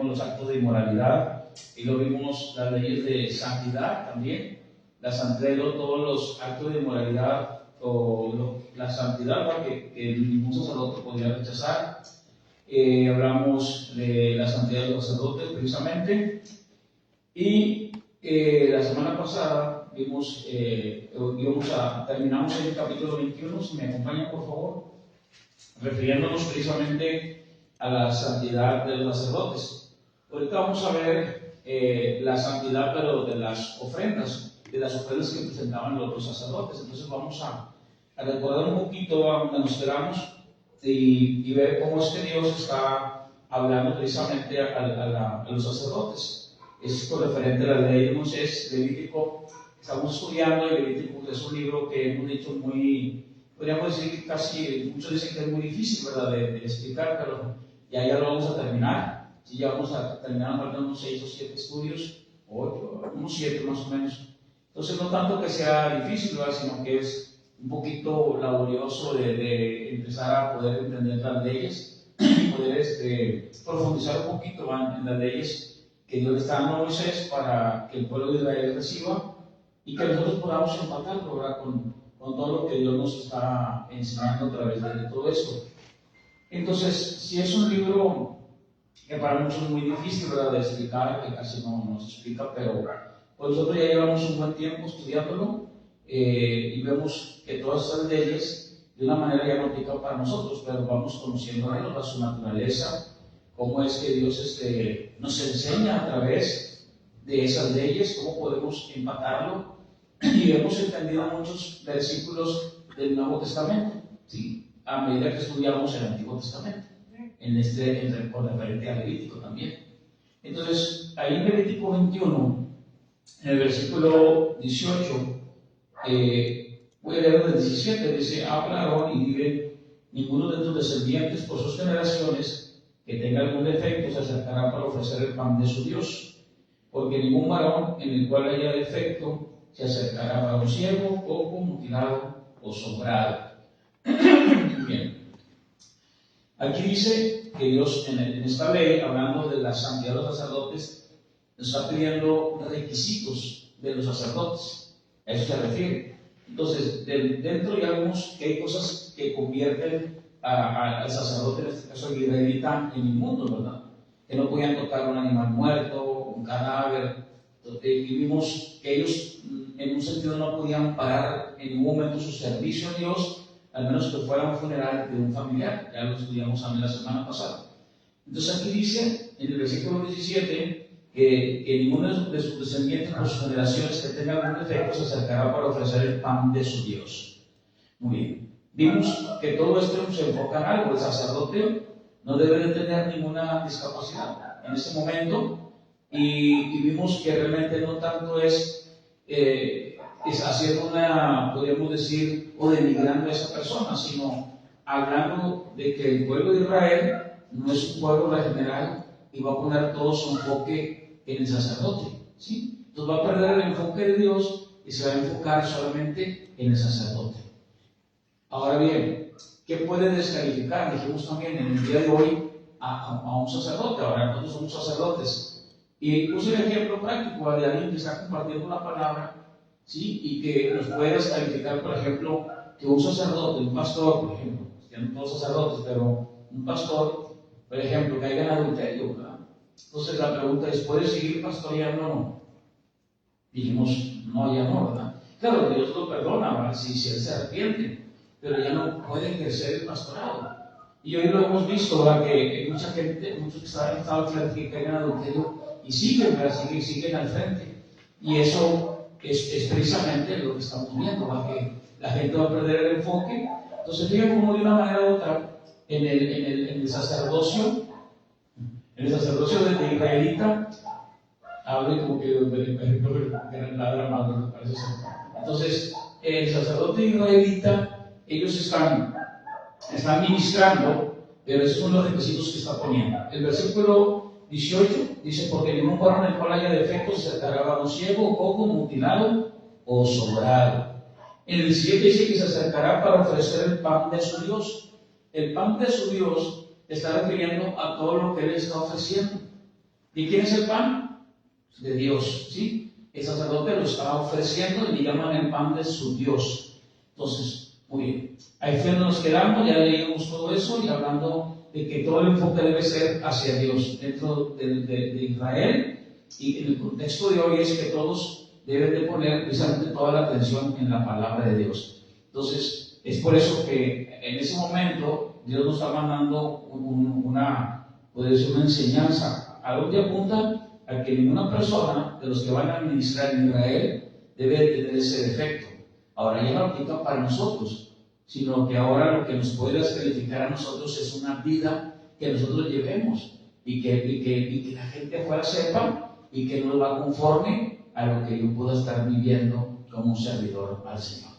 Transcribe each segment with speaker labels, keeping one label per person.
Speaker 1: los actos de inmoralidad y luego vimos las leyes de santidad también, la santidad y luego todos los actos de inmoralidad o la santidad, ¿no? que ningún sacerdote podía rechazar. Hablamos de la santidad de los sacerdotes precisamente, y la semana pasada terminamos en el capítulo 21, si me acompañan por favor, refiriéndonos precisamente a la santidad de los sacerdotes. Ahorita vamos a ver la santidad, pero de las ofrendas que presentaban los sacerdotes. Entonces vamos a recordar un poquito a donde nos quedamos y ver cómo es que Dios está hablando precisamente a los sacerdotes. Es con referente a la ley de Moisés, Levítico. Estamos estudiando y Levítico es un libro que hemos dicho podríamos decir que casi, muchos dicen que es muy difícil, ¿verdad?, de explicar, pero ya lo vamos a terminar. Sí, ya vamos a terminar, faltan unos 6 o 7 estudios, 8, unos 7 más o menos. Entonces, no tanto que sea difícil, ¿verdad?, sino que es un poquito laborioso de empezar a poder entender las leyes y poder profundizar un poquito en las leyes que Dios le está dando a Moisés para que el pueblo de Israel reciba y que nosotros podamos empatarlo, ¿verdad?, con todo lo que Dios nos está enseñando a través de todo esto. Entonces, si es un libro que para muchos es muy difícil, ¿verdad?, de explicar, que casi no nos explica, pero pues nosotros ya llevamos un buen tiempo estudiándolo y vemos que todas estas leyes de una manera ya no aplican para nosotros, pero vamos conociendo a Dios, a su naturaleza, cómo es que Dios nos enseña a través de esas leyes, cómo podemos empatarlo. Y hemos entendido muchos versículos del Nuevo Testamento, ¿sí?, a medida que estudiamos el Antiguo Testamento, con referente a Levítico también. Entonces, ahí en Levítico 21, en el versículo 18, voy a leer el 17, dice: habla Aarón y dile, ninguno de tus descendientes por sus generaciones que tenga algún defecto se acercará para ofrecer el pan de su Dios, porque ningún varón en el cual haya defecto se acercará a un siervo, cojo, mutilado o sobrado. Bien. Aquí dice que Dios en esta ley, hablando de la santidad de los sacerdotes, nos está pidiendo requisitos de los sacerdotes. A eso se refiere. Entonces, dentro ya vemos que hay cosas que convierten al sacerdote, en este caso el israelita, en inmundo, ¿verdad? Que no podían tocar un animal muerto, un cadáver. Y vimos que ellos, en un sentido, no podían parar en ningún momento su servicio a Dios, al menos que fuera un funeral de un familiar. Ya lo estudiamos también la semana pasada. Entonces aquí dice, en el versículo 17, que ninguno de sus descendientes por sus generaciones que tenga algún defecto se acercará para ofrecer el pan de su Dios. Muy bien. Vimos que todo esto se enfoca en algo. El sacerdote no debe de tener ninguna discapacidad en ese momento. Y vimos que realmente no tanto es haciendo podríamos decir, o denigrando a esa persona, sino hablando de que el pueblo de Israel no es un pueblo regenerado y va a poner todo su enfoque en el sacerdote, ¿sí? Entonces va a perder el enfoque de Dios y se va a enfocar solamente en el sacerdote. Ahora bien, ¿qué puede descalificar? Dijimos también en el día de hoy a un sacerdote. Ahora nosotros somos sacerdotes. Y puse el ejemplo práctico de alguien que está compartiendo la palabra, ¿sí?, y que nos puede descalificar, por ejemplo, que un sacerdote, un pastor, por ejemplo, ya no todos sacerdotes, pero un pastor, por ejemplo, caiga en adulterio, ¿verdad? Entonces la pregunta es, ¿puede seguir pastoreando o no? Dijimos, no, ya no, ¿verdad? Claro, Dios lo perdona, ¿verdad?, si él se arrepiente, pero ya no puede ejercer el pastorado. Y hoy lo hemos visto, ¿verdad?, que mucha gente, muchos que están que caigan en adulterio y siguen al frente. Y eso es precisamente lo que estamos viendo, ¿verdad?, que la gente va a perder el enfoque. Entonces, fíjense cómo de una manera u otra, en el sacerdocio, de israelita, hablo como que ladra más, ¿no? Parece ser. Entonces, el sacerdote israelita, ellos están ministrando, pero esos son los requisitos que está poniendo. El versículo 18 dice: porque ningún varón en el cual haya defecto se acercará a un ciego, cojo, mutilado o sobrado. En el 17 dice que se acercará para ofrecer el pan de su Dios. El pan de su Dios está refiriendo a todo lo que él está ofreciendo. ¿Y quién es el pan? De Dios, ¿sí? El sacerdote lo está ofreciendo y le llaman el pan de su Dios. Entonces, muy bien. Ahí fue donde nos quedamos, ya leímos todo eso y hablando de que todo el enfoque debe ser hacia Dios dentro de Israel. Y en el contexto de hoy es que todos deben de poner precisamente toda la atención en la palabra de Dios. Entonces, es por eso que en ese momento Dios nos está mandando una enseñanza, a donde apunta a que ninguna persona de los que van a administrar en Israel debe tener ese defecto. Ahora ya no aplica para nosotros, sino que ahora lo que nos puede descalificar a nosotros es una vida que nosotros llevemos y que la gente afuera sepa y que no va conforme a lo que yo pueda estar viviendo como un servidor al Señor.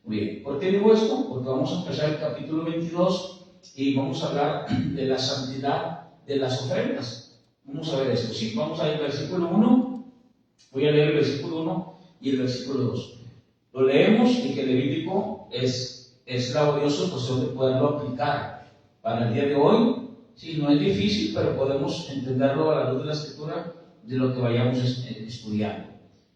Speaker 1: Muy bien, ¿por qué digo esto? Porque vamos a empezar el capítulo 22 y vamos a hablar de la santidad de las ofrendas. Vamos a ver esto, ¿sí? Vamos a ir al versículo 1, voy a leer el versículo 1 y el versículo 2. Lo leemos y que Levítico es laborioso, pues de poderlo aplicar para el día de hoy. Sí, no es difícil, pero podemos entenderlo a la luz de la Escritura, de lo que vayamos estudiando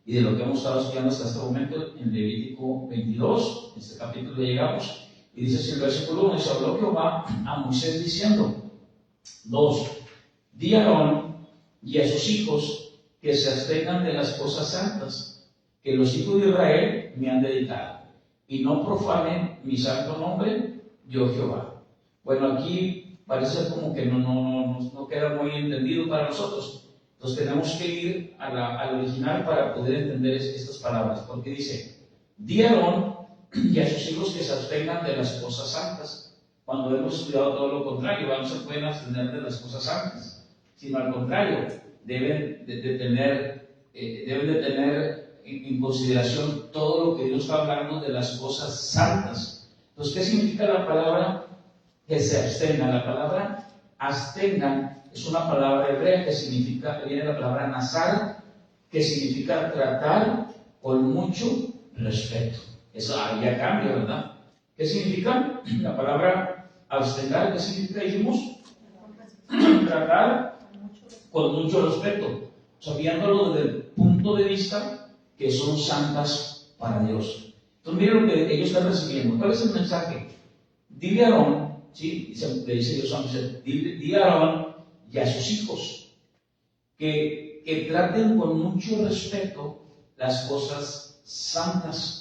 Speaker 1: y de lo que hemos estado estudiando hasta este momento en Levítico 22, en este capítulo ya llegamos, y dice así el versículo 1, dice: habló Jehová a Moisés diciendo: 2. Di a Aarón y a sus hijos que se abstengan de las cosas santas que los hijos de Israel me han dedicado, y no profanen mi santo nombre, yo Jehová. Bueno, aquí parece como que no queda muy entendido para nosotros. Entonces tenemos que ir al original para poder entender estas palabras, porque dice: di a Aarón y a sus hijos que se abstengan de las cosas santas. Cuando hemos estudiado todo lo contrario, no se pueden abstener de las cosas santas, sino al contrario, deben de tener en consideración todo lo que Dios está hablando de las cosas santas. Entonces, ¿qué significa la palabra que se abstengan? La palabra abstengan es una palabra hebrea que viene la palabra nazar, que significa tratar con mucho respeto. Eso ya cambia, ¿verdad? ¿Qué significa? La palabra abstener, ¿qué significa? Dijimos, tratar con mucho respeto, o sea, viéndolo desde el punto de vista que son santas para Dios. Entonces, miren lo que ellos están recibiendo. ¿Cuál es el mensaje? Dile a Aarón, ¿sí? Le dice Dios a Moisés: dile a Aarón y a sus hijos que traten con mucho respeto las cosas santas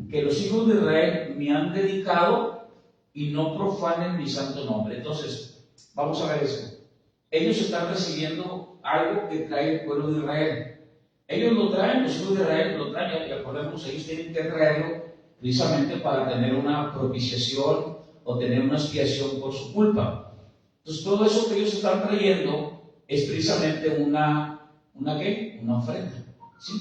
Speaker 1: que los hijos de Israel me han dedicado, y no profanen mi santo nombre. Entonces, vamos a ver esto. Ellos están recibiendo algo que trae el pueblo de Israel. Ellos lo traen, los hijos de Israel lo traen, y acordemos, ellos tienen que traerlo precisamente para tener una propiciación o tener una expiación por su culpa. Entonces, todo eso que ellos están trayendo es precisamente una ofrenda, ¿sí?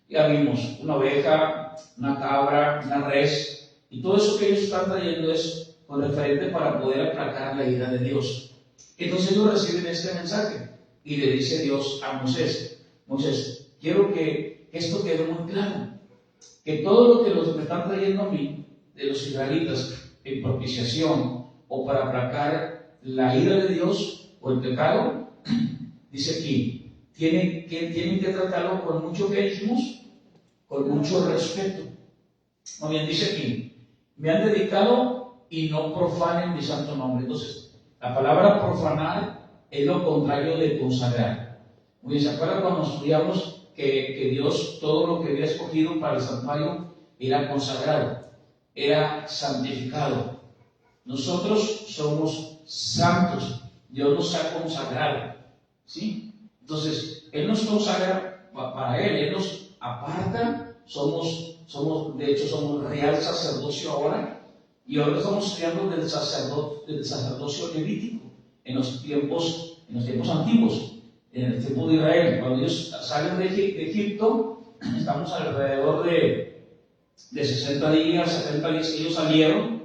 Speaker 1: Ya vimos una oveja, una cabra, una res, y todo eso que ellos están trayendo es con referente para poder aplacar la ira de Dios. Entonces ellos reciben este mensaje y le dice Dios a Moisés: Moisés, quiero que esto quede muy claro, que todo lo que me están trayendo a mí, de los israelitas, en propiciación o para aplacar la ira de Dios o el pecado, dice aquí, tienen que tratarlo con mucho, ¿qué dijimos? Con mucho respeto. Muy bien, dice aquí: me han dedicado y no profanen mi santo nombre. Entonces, la palabra profanar es lo contrario de consagrar. Muy bien, ¿se acuerdan cuando estudiamos que Dios, todo lo que había escogido para el santuario era consagrado, era santificado? Nosotros somos santos, Dios nos ha consagrado, ¿sí? Entonces, Él nos consagra para Él nos aparta. De hecho, somos real sacerdocio ahora, y ahora estamos estudiando del sacerdocio levítico en los tiempos antiguos, en el tiempo de Israel. Cuando ellos salen de Egipto, estamos alrededor de 60 días, 70 días que ellos salieron,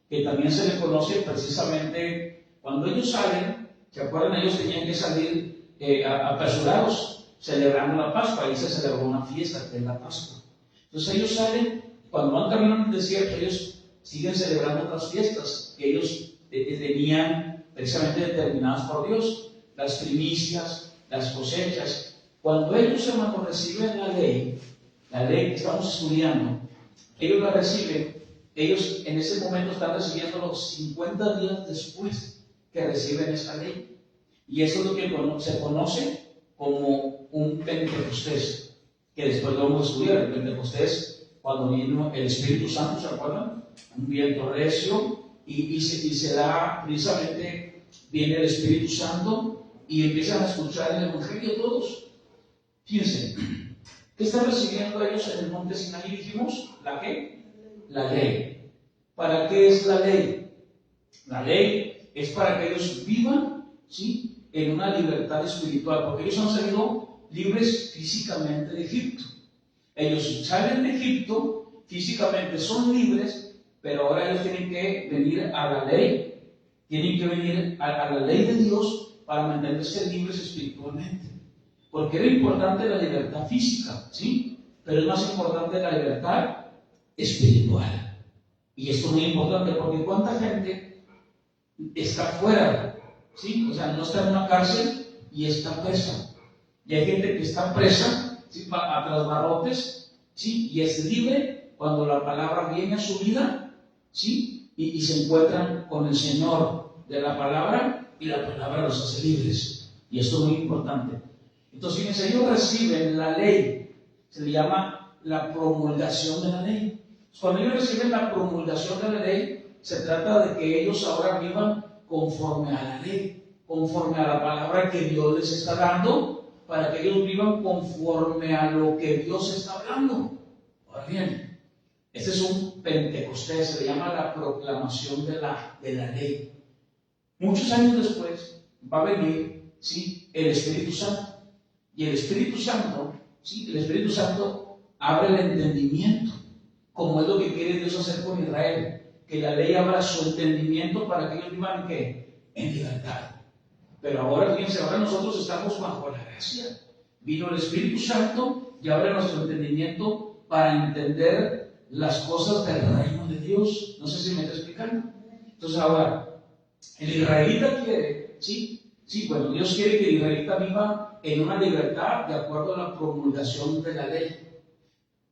Speaker 1: que también se le conoce precisamente cuando ellos salen. ¿Se acuerdan? Ellos tenían que salir apresurados, celebrando la Pascua. Ahí se celebró una fiesta que es la Pascua. Entonces ellos salen, cuando van caminando en el desierto, ellos siguen celebrando otras fiestas que ellos tenían precisamente determinadas por Dios. Las primicias, las cosechas. Cuando ellos, hermanos, reciben la ley que estamos estudiando, ellos la reciben, ellos en ese momento están recibiendo los 50 días después que reciben esa ley. Y eso es lo que se conoce como un Pentecostés, que después lo vamos a estudiar. El Pentecostés, cuando vino el Espíritu Santo, ¿se acuerdan? Un viento recio, y se da precisamente, viene el Espíritu Santo y empiezan a escuchar el Evangelio todos. Fíjense, ¿qué están recibiendo ellos en el monte Sinaí? Dijimos, ¿la qué? La ley. ¿Para qué es la ley? La ley es para que ellos vivan, ¿sí?, en una libertad espiritual, porque ellos han salido libres físicamente de Egipto. Ellos salen de Egipto, físicamente son libres, pero ahora ellos tienen que venir a la ley, tienen que venir a la ley de Dios para mantenerse libres espiritualmente. Porque era importante la libertad física, ¿sí? Pero es más importante la libertad espiritual. Y esto es muy importante porque ¿cuánta gente está fuera? ¿Sí? O sea, no está en una cárcel y está presa. Y hay gente que está presa, ¿sí?, a tras barrotes, ¿sí?, y es libre cuando la palabra viene a su vida, ¿sí?, y se encuentran con el Señor de la palabra, y la palabra los hace libres. Y esto es muy importante. Entonces, fíjense, ellos reciben la ley, se le llama la promulgación de la ley. Cuando ellos reciben la promulgación de la ley, se trata de que ellos ahora vivan conforme a la ley, conforme a la palabra que Dios les está dando, para que ellos vivan conforme a lo que Dios está hablando. Ahora bien, este es un Pentecostés, se le llama la proclamación de la ley. Muchos años después va a venir, ¿sí?, el Espíritu Santo. Y el Espíritu Santo, ¿sí?, el Espíritu Santo abre el entendimiento, como es lo que quiere Dios hacer con Israel, que la ley abra su entendimiento para que ellos vivan ¿en qué? En libertad. Pero ahora, fíjense, ahora nosotros estamos bajo la gracia. Vino el Espíritu Santo y abre nuestro entendimiento para entender las cosas del reino de Dios. No sé si me está explicando. Entonces ahora, el israelita quiere, ¿sí? Sí, bueno, Dios quiere que el israelita viva en una libertad de acuerdo a la promulgación de la ley.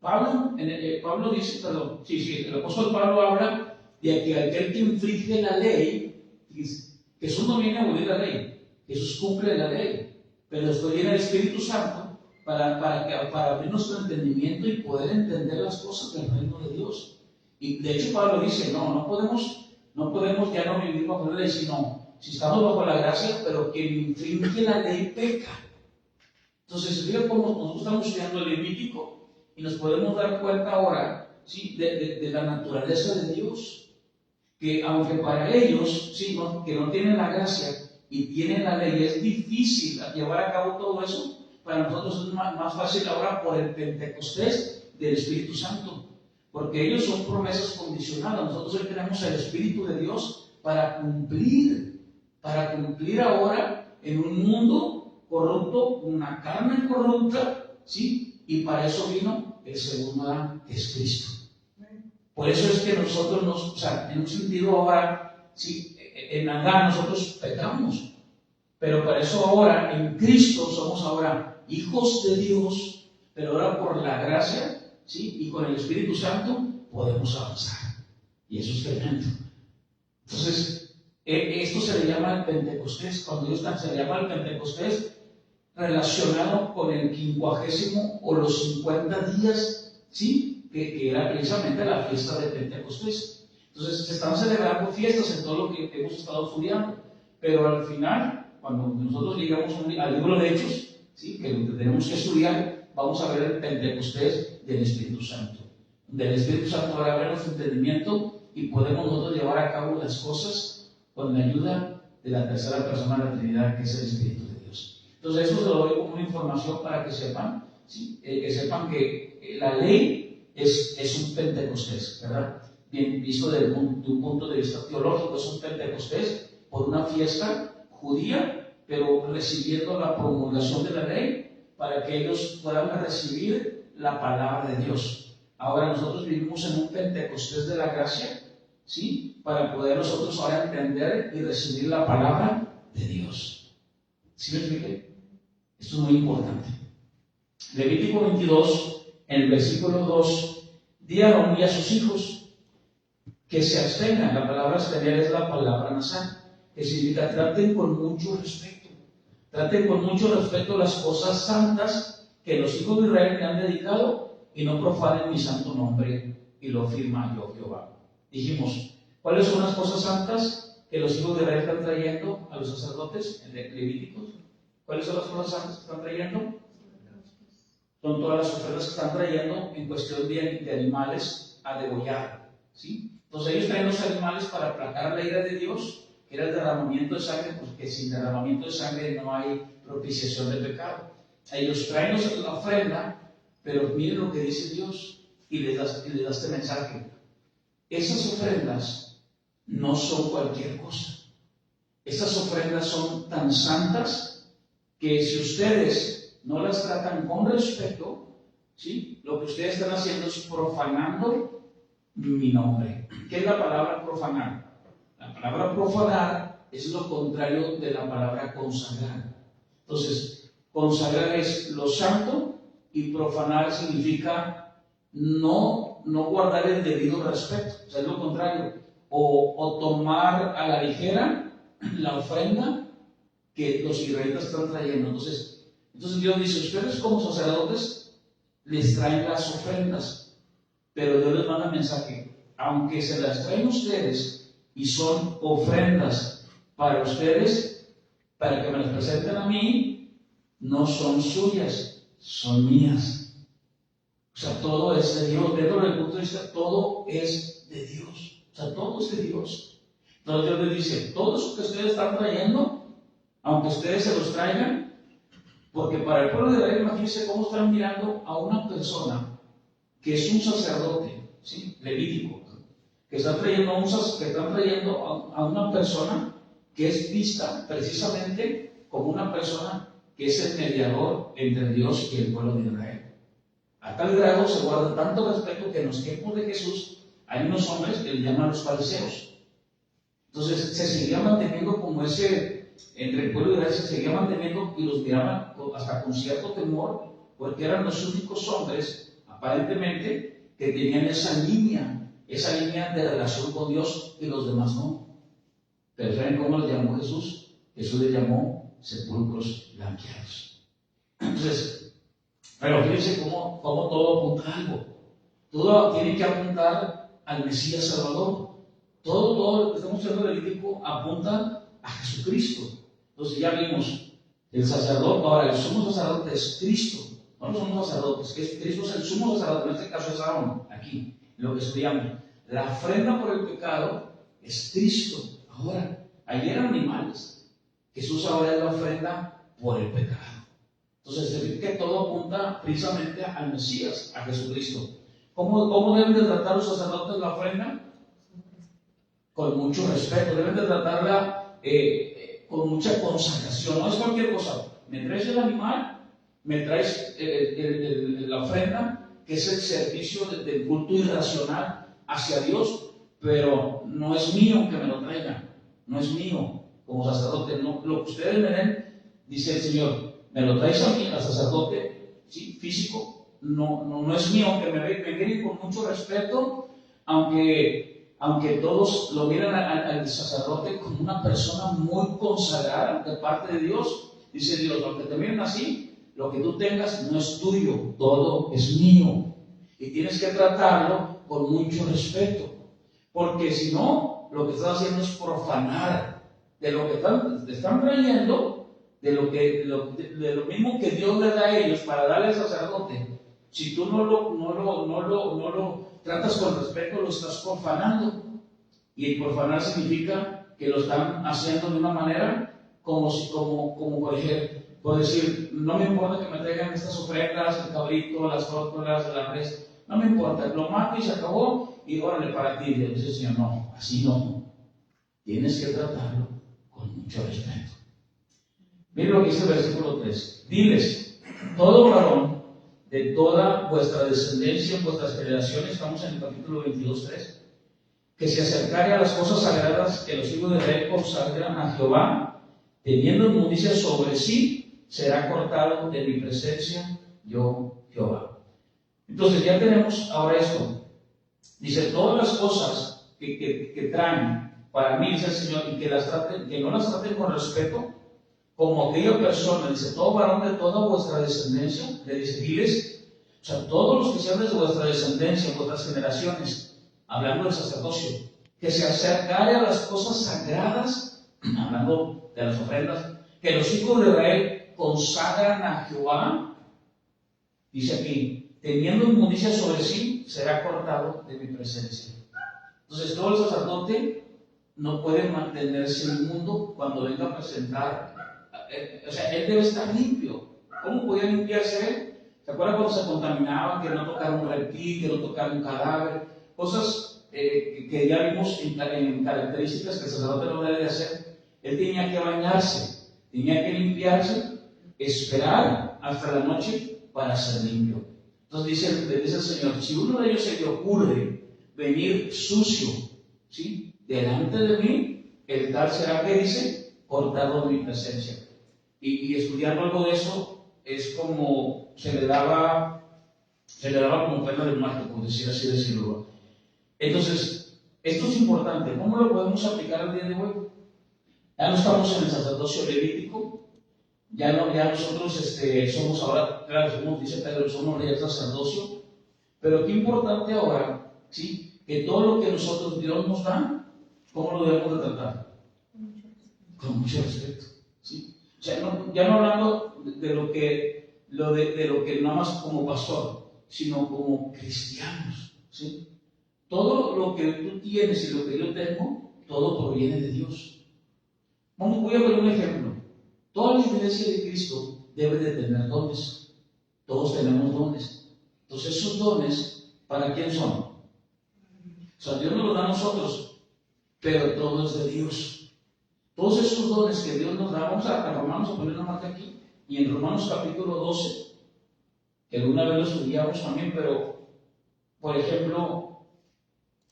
Speaker 1: Pablo dice, el apóstol Pablo habla de que aquel que infringe la ley, Jesús no viene a abolir la ley, Jesús cumple la ley, pero esto viene el Espíritu Santo para abrir nuestro entendimiento y poder entender las cosas del reino de Dios. Y de hecho Pablo dice, no podemos ya no vivir bajo la ley, sino si estamos bajo la gracia, pero quien infringe la ley peca. Entonces, fíjate cómo nosotros estamos estudiando el Levítico y nos podemos dar cuenta ahora, ¿sí?, de la naturaleza de Dios, que aunque para ellos, ¿sí?, que no tienen la gracia y tienen la ley, es difícil llevar a cabo todo eso. Para nosotros es más fácil ahora por el Pentecostés del Espíritu Santo, porque ellos son promesas condicionadas. Nosotros hoy tenemos el Espíritu de Dios para cumplir ahora en un mundo corrupto, una carne corrupta, ¿sí? Y para eso vino el segundo Adán, que es Cristo. Por eso es que nosotros en un sentido ahora, ¿sí?, en Adán nosotros pecamos, pero para eso ahora en Cristo somos ahora hijos de Dios, pero ahora por la gracia, ¿sí?, y con el Espíritu Santo podemos avanzar. Y eso es tremendo. Entonces, esto se le llama el Pentecostés. Cuando Dios se le llama el Pentecostés, relacionado con el 50 o los 50 días, ¿sí?, que era precisamente la fiesta de Pentecostés. Entonces, se están celebrando fiestas en todo lo que hemos estado estudiando, pero al final, cuando nosotros llegamos al libro de Hechos, ¿sí?, que lo que tenemos que estudiar, vamos a ver el Pentecostés del Espíritu Santo. Del Espíritu Santo va a haber nuestro entendimiento y podemos nosotros llevar a cabo las cosas con la ayuda de la tercera persona de la Trinidad, que es el Espíritu de Dios. Entonces, eso se lo doy como una información para que sepan, ¿sí?, que sepan que la ley es un Pentecostés, ¿verdad? Bien visto de un punto de vista teológico, es un Pentecostés por una fiesta judía, pero recibiendo la promulgación de la ley para que ellos puedan recibir la palabra de Dios. Ahora nosotros vivimos en un Pentecostés de la gracia, ¿sí?, para poder nosotros ahora entender y recibir la palabra de Dios. ¿Sí me expliqué? Esto es muy importante. Levítico 22, en el versículo 2, di a Aarón y a sus hijos que se abstengan. La palabra abstener es la palabra nasal, que significa traten con mucho respeto. Traten con mucho respeto las cosas santas que los hijos de Israel me han dedicado y no profanen mi santo nombre, y lo firma yo, Jehová. Dijimos, ¿cuáles son las cosas santas que los hijos de Israel están trayendo a los sacerdotes en Levíticos? ¿Cuáles son las cosas santas que están trayendo? Son todas las ofrendas que están trayendo en cuestión de animales a degollar, ¿sí? Entonces ellos traen los animales para aplacar la ira de Dios, que era el derramamiento de sangre, porque sin derramamiento de sangre no hay propiciación de pecado. Ellos traen la ofrenda, pero miren lo que dice Dios y les da este mensaje. Esas ofrendas no son cualquier cosa. Esas ofrendas son tan santas que si ustedes no las tratan con respeto, ¿sí? Lo que ustedes están haciendo es profanando mi nombre. ¿Qué es la palabra profanar? La palabra profanar es lo contrario de la palabra consagrar. Entonces, consagrar es lo santo y profanar significa no guardar el debido respeto. O sea, es lo contrario. O tomar a la ligera la ofrenda que los israelitas están trayendo. Entonces Dios dice, ustedes como sacerdotes les traen las ofrendas, pero Dios les manda un mensaje. Aunque se las traen ustedes y son ofrendas para ustedes, para que me las presenten a mí, no son suyas, son mías. O sea, todo es de Dios. Dentro del punto de vista, todo es de Dios. O sea, todo es de Dios. Entonces Dios les dice, todo eso que ustedes están trayendo, aunque ustedes se los traigan, porque para el pueblo de Israel, imagínense cómo están mirando a una persona que es un sacerdote, ¿sí? Levítico, que están trayendo a una persona que es vista precisamente como una persona que es el mediador entre Dios y el pueblo de Israel. A tal grado se guarda tanto respeto que en los tiempos de Jesús hay unos hombres que le llaman los fariseos. Entonces se seguía manteniendo como entre el pueblo de Israel se seguía manteniendo y los miraban hasta con cierto temor, porque eran los únicos hombres, aparentemente, que tenían esa línea de relación con Dios y los demás no. Pero ¿saben cómo les llamó Jesús? Jesús les llamó sepulcros blanqueados. Entonces, pero fíjense cómo todo apunta a algo. Todo tiene que apuntar al Mesías Salvador. Todo lo que estamos haciendo del Levítico apunta a Jesucristo. Entonces ya vimos, el sacerdote, ahora el sumo sacerdote es Cristo. No los somos sacerdotes, que Cristo es el sumo sacerdote, en este caso es Aarón, aquí, lo que estudiamos. La ofrenda por el pecado es Cristo. Ahora, ayer eran animales. Jesús ahora es la ofrenda por el pecado. Entonces se ve que todo apunta precisamente al Mesías, a Jesucristo. ¿Cómo deben de tratar los sacerdotes la ofrenda? Con mucho respeto. Deben de tratarla con mucha consagración. No es cualquier cosa. Me traes el animal, me traes la ofrenda, que es el servicio del culto irracional hacia Dios, pero no es mío que me lo traigan. No es mío como sacerdote. No, lo que ustedes me den, dice el Señor, me lo traes a mí, al sacerdote, ¿sí? Físico, no es mío, aunque me miren con mucho respeto, aunque todos lo miran al sacerdote como una persona muy consagrada de parte de Dios. Dice Dios, aunque te miren así, lo que tú tengas no es tuyo, todo es mío. Y tienes que tratarlo con mucho respeto, porque si no, lo que estás haciendo es profanar de lo que te están trayendo, de lo mismo que Dios le da a ellos para darle al sacerdote. Si tú no lo tratas con respeto, lo estás profanando. Y el profanar significa que lo están haciendo de una manera como por ejemplo, por decir, no me importa que me traigan estas ofrendas, el cabrito, las tórtolas, la res, no me importa, lo mato y se acabó, y órale para ti. Y dice el Señor, no, así no. Tienes que tratarlo con mucho respeto. Miren lo que dice el versículo 3. Diles, todo varón de toda vuestra descendencia, vuestras generaciones, estamos en el capítulo 22:3, que se acercare a las cosas sagradas que los hijos de Israel consagran a Jehová, teniendo inmundicia sobre sí, será cortado de mi presencia, yo Jehová. Entonces ya tenemos ahora esto. Dice, todas las cosas que traen para mí, dice el Señor, y que no las traten con respeto, como aquella persona, dice, todo varón de toda vuestra descendencia, le dice, diles, o sea, todos los que sean de vuestra descendencia, vuestras generaciones, hablando del sacerdocio, que se acercare a las cosas sagradas, hablando de las ofrendas, que los hijos de Israel consagran a Jehová, dice aquí, teniendo inmundicia sobre sí, será cortado de mi presencia. Entonces, todo el sacerdote no puede mantenerse inmundo cuando venga a presentar. O sea, él debe estar limpio. ¿Cómo podía limpiarse él? ¿Se acuerdan cuando se contaminaban? Que no tocar un reptil, que no tocar un cadáver, cosas que ya vimos en características que el sacerdote no debe de hacer. Él tenía que bañarse, tenía que limpiarse, esperar hasta la noche para ser limpio. Entonces le dice el Señor, si uno de ellos se le ocurre venir sucio, ¿sí?, delante de mí, el tal será, que dice, cortado de mi presencia. Y estudiando algo de eso, es como se le daba como pena de muerte, por decir así decirlo. Entonces, esto es importante. ¿Cómo lo podemos aplicar al día de hoy? Ya no estamos en el sacerdocio levítico, ya nosotros somos ahora, claro, como dice Pedro, somos reyes del sacerdocio, pero qué importante ahora, ¿sí?, que todo lo que nosotros, Dios nos da, ¿cómo lo debemos de tratar? Con mucho respeto, ¿sí? O sea, ya no hablando de lo que nada más como pastor, sino como cristianos, ¿sí? Todo lo que tú tienes y lo que yo tengo, todo proviene de Dios. Voy a poner un ejemplo. Toda la iglesia de Cristo debe de tener dones. Todos tenemos dones. Entonces, esos dones, ¿para quién son? O sea, Dios nos los da a nosotros, pero todo es de Dios. Todos esos dones que Dios nos da, vamos a Romanos, a poner una marca aquí, y en Romanos capítulo 12, que alguna vez lo estudiamos también, pero, por ejemplo,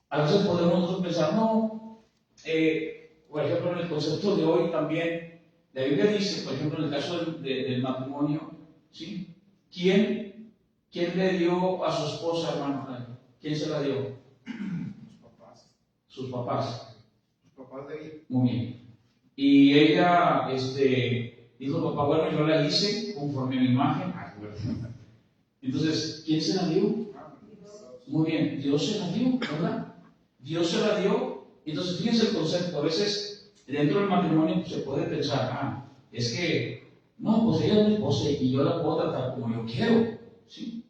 Speaker 1: a veces podemos nosotros pensar, por ejemplo, en el concepto de hoy también, la Biblia dice, por ejemplo, en el caso del matrimonio, ¿sí?, ¿Quién le dio a su esposa, hermano? ¿Quién se la dio? Sus papás. Sus papás de ella. Muy bien. Y ella dijo, papá, bueno, yo la hice conforme a mi imagen. Entonces, ¿quién se la dio? Muy bien, Dios se la dio, ¿verdad? Dios se la dio. Entonces, fíjense el concepto. A veces, dentro del matrimonio se puede pensar, es que, no, pues ella es mi esposa y yo la puedo tratar como yo quiero, ¿sí?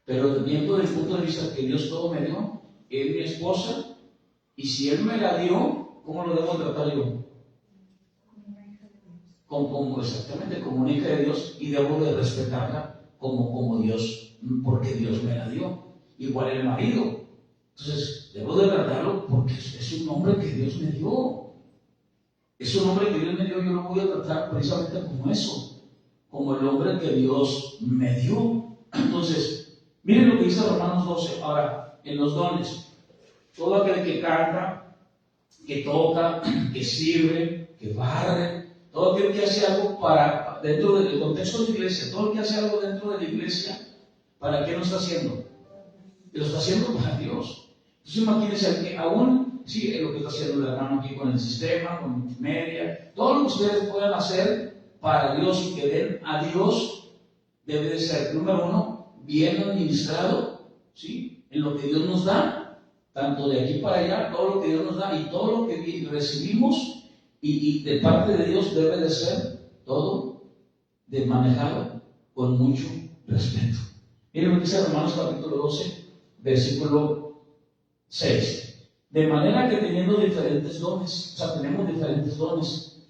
Speaker 1: Pero viendo desde el punto de vista que Dios todo me dio, es mi esposa, y si Él me la dio, ¿cómo lo debo tratar yo? Exactamente, como una hija de Dios, y debo de respetarla como Dios, porque Dios me la dio. Igual el marido. Entonces, debo de tratarlo porque es un hombre que Dios me dio. Es un hombre que Dios me dio, yo lo voy a tratar precisamente como eso, como el hombre que Dios me dio. Entonces, miren lo que dice Romanos 12. Ahora, en los dones, todo aquel que canta, que toca, que sirve, que barre, todo aquel que hace algo dentro del contexto de la iglesia, todo el que hace algo dentro de la iglesia, ¿para qué lo está haciendo? Lo está haciendo para Dios. Entonces imagínense que aún, sí, es lo que está haciendo el hermano aquí con el sistema, con multimedia, todo lo que ustedes puedan hacer para Dios y que den a Dios, debe de ser, número uno, bien administrado, ¿sí?, en lo que Dios nos da, tanto de aquí para allá, todo lo que Dios nos da y todo lo que recibimos, y de parte de Dios debe de ser todo manejado con mucho respeto. Miren lo que dice Romanos capítulo 12, versículo 6. De manera que teniendo diferentes dones, o sea, tenemos diferentes dones,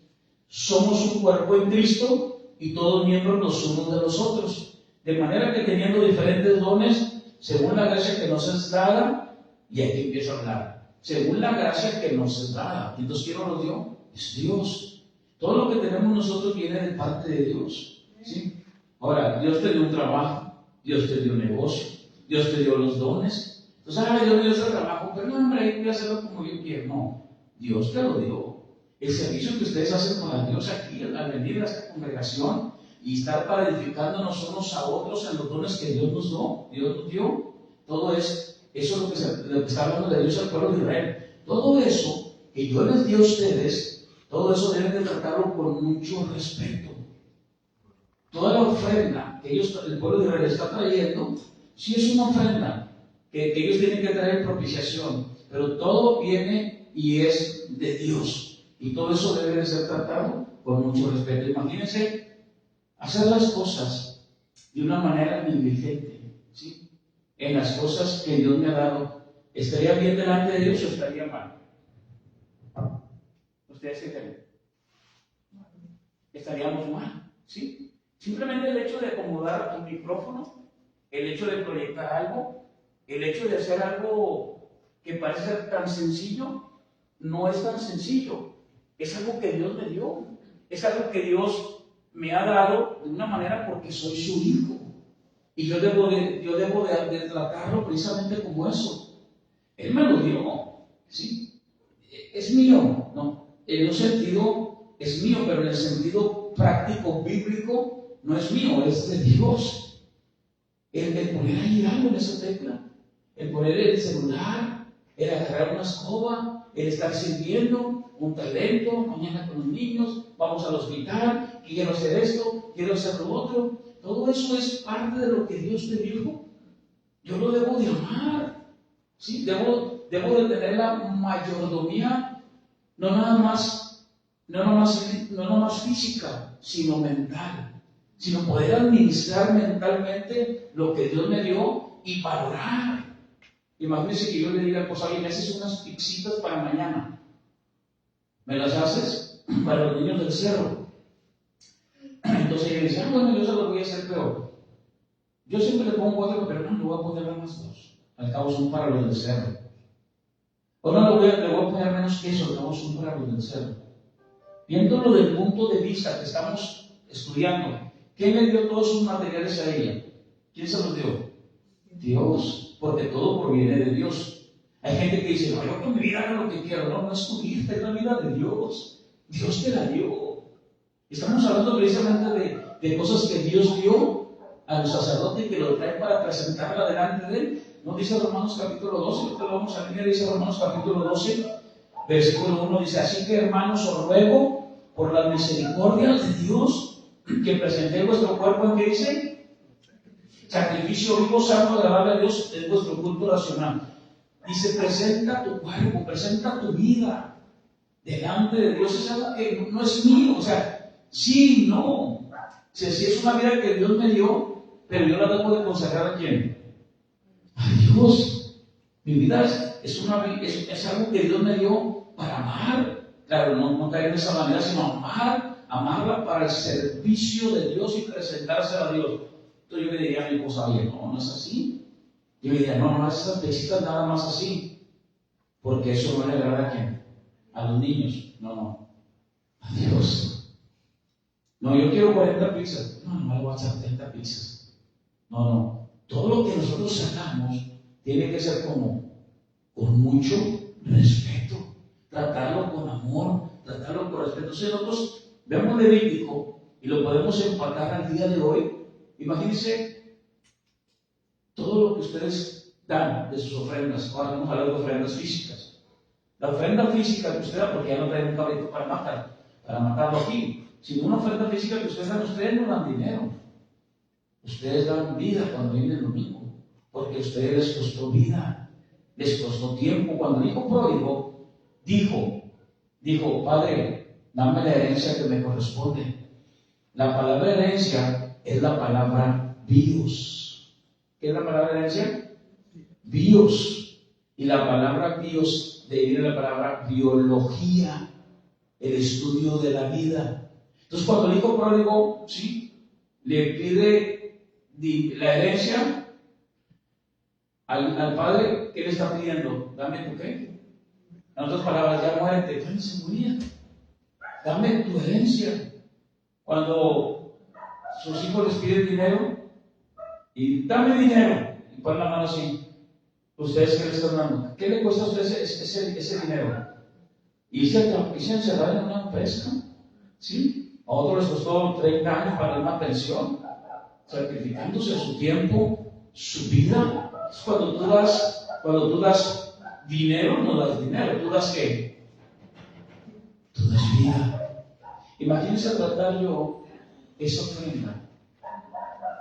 Speaker 1: somos un cuerpo en Cristo y todos miembros los unos de los otros. De manera que teniendo diferentes dones, según la gracia que nos es dada, y aquí empiezo a hablar, según la gracia que nos es dada. Entonces, ¿quién nos lo dio? Es Dios. Todo lo que tenemos nosotros viene de parte de Dios, ¿sí? Ahora, Dios te dio un trabajo, Dios te dio un negocio, Dios te dio los dones. Entonces, Dios me dio ese trabajo, pero no, hombre, voy a hacerlo como yo quiero. No, Dios te lo dio. el servicio que ustedes hacen para Dios aquí, al venir a esta congregación y estar para edificándonos unos a otros en los dones que Dios nos dio, todo eso es lo que está hablando de Dios al pueblo de Israel. Todo eso que yo les di a ustedes, todo eso deben de tratarlo con mucho respeto. Toda la ofrenda que el pueblo de Israel está trayendo, sí es una ofrenda que ellos tienen que traer en propiciación, pero todo viene y es de Dios. Y todo eso debe de ser tratado con mucho respeto. Imagínense hacer las cosas de una manera negligente, ¿sí? En las cosas que Dios me ha dado. ¿Estaría bien delante de Dios o estaría mal? ¿Ustedes qué creen? Estaríamos mal, ¿sí? Simplemente el hecho de acomodar un micrófono, el hecho de proyectar algo, el hecho de hacer algo que parece ser tan sencillo, no es tan sencillo. Es algo que Dios me dio. Es algo que Dios me ha dado de una manera porque soy su hijo. Y yo debo de tratarlo precisamente como eso. Él me lo dio, ¿sí? Es mío, ¿no? En un sentido es mío, pero en el sentido práctico, bíblico, no es mío, es de Dios. El poner ahí algo en esa tecla, el poner el celular, el agarrar una escoba, el estar sirviendo, un talento, mañana con los niños, vamos al hospital, quiero hacer esto, quiero hacer lo otro. Todo eso es parte de lo que Dios me dijo. Yo lo debo de amar, ¿sí? Debo de tener la mayordomía, no nada más física, sino mental, sino poder administrar mentalmente lo que Dios me dio y valorar. Imagínense que yo le diga, pues oye, me haces unas pizzitas para mañana. ¿Me las haces? Para los niños del cerro. Entonces ella dice, bueno, yo se lo voy a hacer, pero yo siempre le pongo 4, pero no, le voy a poner nada más 2. Al cabo son para los del cerro. O no le voy a poner menos queso, al cabo son para los del cerro. Viéndolo desde el punto de vista que estamos estudiando, ¿quién le dio todos sus materiales a ella? ¿Quién se los dio? Dios, porque todo proviene de Dios. Hay gente que dice, no, yo con mi vida hago lo que quiero. No, no es tu vida, es la vida de Dios. Dios te la dio. Estamos hablando precisamente de cosas que Dios dio al sacerdote que lo trae para presentarla delante de él. ¿No dice Romanos capítulo 12? Ahorita lo vamos a leer, dice Romanos capítulo 12, versículo 1, dice, así que hermanos os ruego por las misericordias de Dios que presentéis vuestro cuerpo, ¿en qué dice? Sacrificio vivo, santo, agradable a Dios, es vuestro culto racional. Dice, presenta tu cuerpo, presenta tu vida delante de Dios. Es algo que no es mío, o sea, sí, no. O sea, sí es una vida que Dios me dio, pero yo la debo de consagrar ¿a quién? A Dios. Mi vida es algo que Dios me dio para amar. Claro, no caer de esa manera, sino amarla para el servicio de Dios y presentársela a Dios. Entonces yo le diría a mi esposa, oye, no es así. Yo le diría, no esas pesitas nada más así. Porque eso no le agrada a quién? A los niños. No. A Dios. No, yo quiero 40 pizzas. No le voy a echar 30 pizzas. No. Todo lo que nosotros hagamos tiene que ser con mucho respeto. Tratarlo con amor, tratarlo con respeto. Si nosotros vemos Levítico y lo podemos empatar al día de hoy, imagínense todo lo que ustedes dan de sus ofrendas. Ahora vamos a hablar de ofrendas físicas. La ofrenda física que usted da, porque ya no traen un cabrito para matarlo aquí, sino una ofrenda física que ustedes no dan dinero. Ustedes dan vida cuando viene el domingo, porque a ustedes les costó vida, les costó tiempo. Cuando el hijo pródigo dijo, Padre, dame la herencia que me corresponde. La palabra herencia es la palabra bios. ¿Qué es la palabra herencia? Bios. Y la palabra bios viene la palabra biología, el estudio de la vida. Entonces cuando el hijo pródigo, le pide la herencia al padre, ¿qué le está pidiendo? Dame tu qué. En otras palabras, ya muérete. Dame se moría. Dame tu herencia. Cuando sus hijos les piden dinero, y dame dinero, y ponen la mano así, ¿ustedes qué le están dando? ¿Qué le cuesta a ustedes ese dinero? y se encerraron en una empresa, ¿sí? A otros les costó 30 años para una pensión, sacrificándose su tiempo, su vida. Cuando tú das dinero, no das dinero, tú das ¿qué? Tú das vida. Imagínense tratar yo esa ofrenda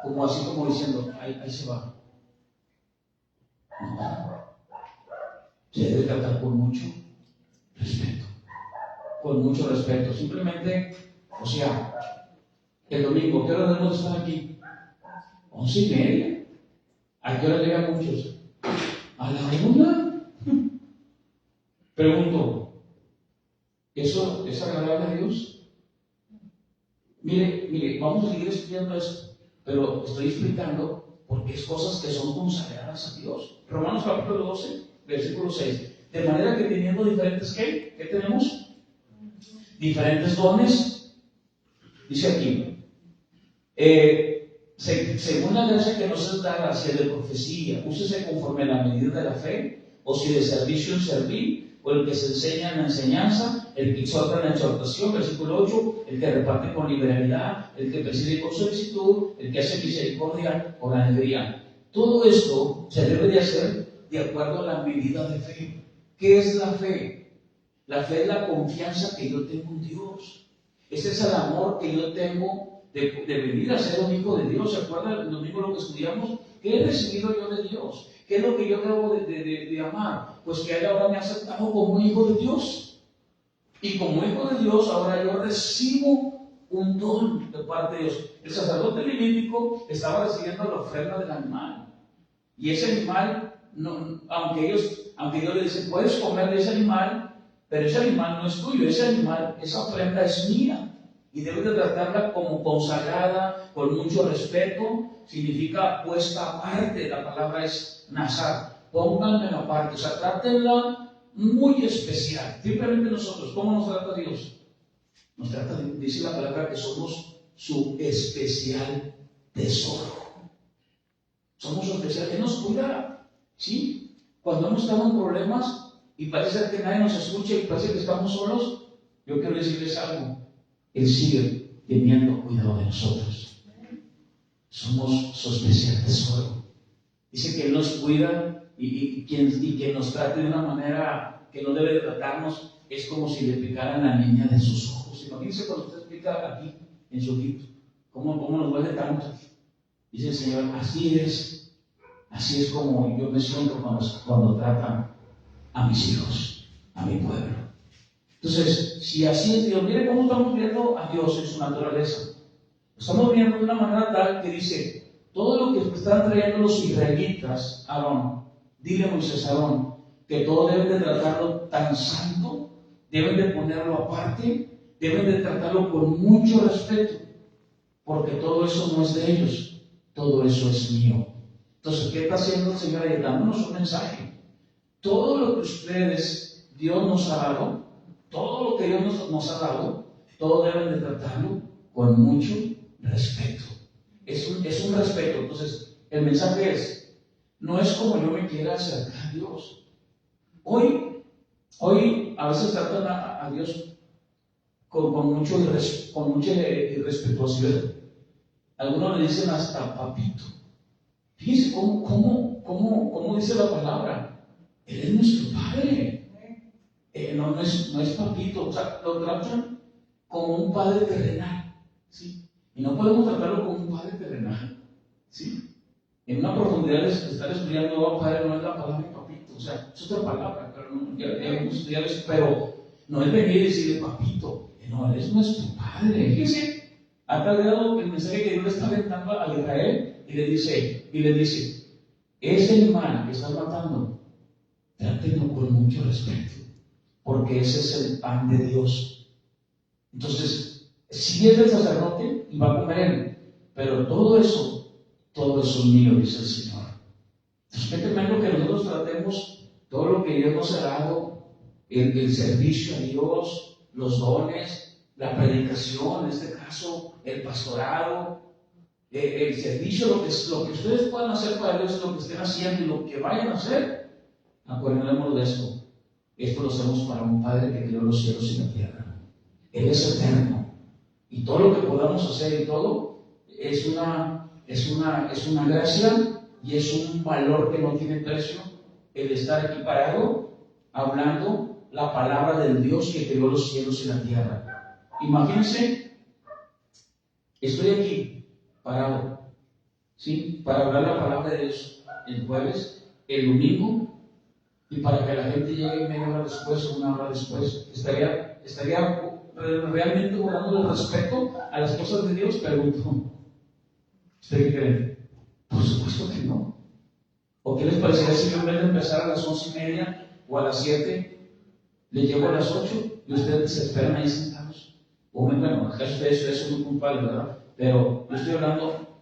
Speaker 1: como así como diciendo, ahí se va. No, se debe tratar con mucho respeto. Con mucho respeto. Simplemente, o sea, el domingo, ¿qué hora debemos estar aquí? 11:30. ¿A qué hora llegan muchos? ¿A la 1? Pregunto, ¿eso es agradable a Dios? Mire, vamos a seguir estudiando esto, pero estoy explicando porque es cosas que son consagradas a Dios. Romanos capítulo 12, versículo 6. De manera que teniendo diferentes, ¿qué tenemos? Diferentes dones. Dice aquí, según la gracia que nos es dada, si de profecía, úsese conforme a la medida de la fe, o si de servicio en servir, o el que se enseña en la enseñanza, el que exhorta en la exhortación, versículo 8, el que reparte con liberalidad, el que preside con solicitud, el que hace misericordia con alegría. Todo esto se debe de hacer de acuerdo a la medida de fe. ¿Qué es la fe? La fe es la confianza que yo tengo en Dios. Ese es el amor que yo tengo de venir a ser un hijo de Dios. ¿Se acuerdan el domingo lo que estudiamos? ¿Qué he recibido yo de Dios? ¿Qué es lo que yo debo de amar? Pues que Él ahora me ha aceptado como hijo de Dios. Y como hijo de Dios, ahora yo recibo un don de parte de Dios. El sacerdote levítico estaba recibiendo la ofrenda del animal. Y ese animal, no, aunque Dios le dice, puedes comer de ese animal, pero ese animal no es tuyo. Ese animal, esa ofrenda es mía. Y debes de tratarla como consagrada, con mucho respeto. Significa puesta aparte. La palabra es nazar. Pónganmela aparte. O sea, trátenla muy especial. Simplemente nosotros, ¿cómo nos trata Dios? Nos trata, dice la palabra, que somos su especial tesoro. Somos su especial. Él nos cuida, ¿sí? Cuando hemos estado en problemas y parece que nadie nos escucha y parece que estamos solos, yo quiero decirles algo. Él sigue teniendo cuidado de nosotros. Somos su especial tesoro. Dice que Él nos cuida y que nos trate de una manera que no debe de tratarnos. Es como si le picaran la niña de sus ojos. Imagínense cuando usted pica aquí en su ojito. ¿Cómo nos duele tanto? Dice el Señor, así es como yo me siento cuando tratan a mis hijos, a mi pueblo. Entonces, si así es Dios, mire cómo estamos viendo a Dios en su naturaleza. Lo estamos viendo de una manera tal que dice, todo lo que están trayendo los israelitas, Aarón, dile a Moisés, Aarón, que todo deben de tratarlo tan santo, deben de ponerlo aparte, deben de tratarlo con mucho respeto, porque todo eso no es de ellos, todo eso es mío. Entonces, ¿qué está haciendo el Señor ahí? Dándonos un mensaje. Todo lo que ustedes, Dios nos ha dado, todo lo que Dios nos ha dado, todo deben de tratarlo con mucho respeto. Es un respeto. Entonces, el mensaje es, no es como yo me quiera acercar a Dios. Hoy a veces tratan a Dios con mucha irrespetuosidad. Algunos le dicen hasta papito. Fíjense cómo dice la palabra. Él es nuestro Padre. No es papito. O sea, lo tratan como un padre terrenal. ¿Sí? Y no podemos tratarlo como un padre terrenal. ¿Sí? En una profundidad de estar estudiando, padre, no es la palabra papito. O sea, es otra palabra, pero no, ya hemos estudiado eso. Pero no es venir y decirle papito. No, Él es nuestro Padre. Fíjense, ha tal grado el mensaje que Dios le está aventando a Israel y le dice, ese animal que estás matando, trátenlo con mucho respeto, porque ese es el pan de Dios. Entonces, si es del sacerdote, y va a comer él, pero todo eso es mío, dice el Señor. Entonces, qué tremendo que nosotros tratemos todo lo que Dios nos ha dado, el servicio a Dios, los dones, la predicación, en este caso, el pastorado, el servicio, lo que ustedes puedan hacer para Dios, lo que estén haciendo y lo que vayan a hacer. Acuérdense de esto. Esto lo hacemos para un Padre que creó los cielos y la tierra. Él es eterno. Y todo lo que podamos hacer y todo es una gracia y es un valor que no tiene precio el estar aquí parado hablando la palabra del Dios que creó los cielos y la tierra. Imagínense, estoy aquí parado, ¿sí? Para hablar la palabra de Dios el jueves, el domingo, y para que la gente llegue media hora después o una hora después. Estaría realmente guardando el respeto a las cosas de Dios. Pregunto, ¿usted qué cree? Por supuesto que no. ¿O qué les parecería si yo en vez de empezar a las 11:30 o a las 7, le llevo a las 8 y ustedes se esperan ahí sentados? O bueno, acá ustedes son muy culpables, ¿verdad? Pero yo estoy hablando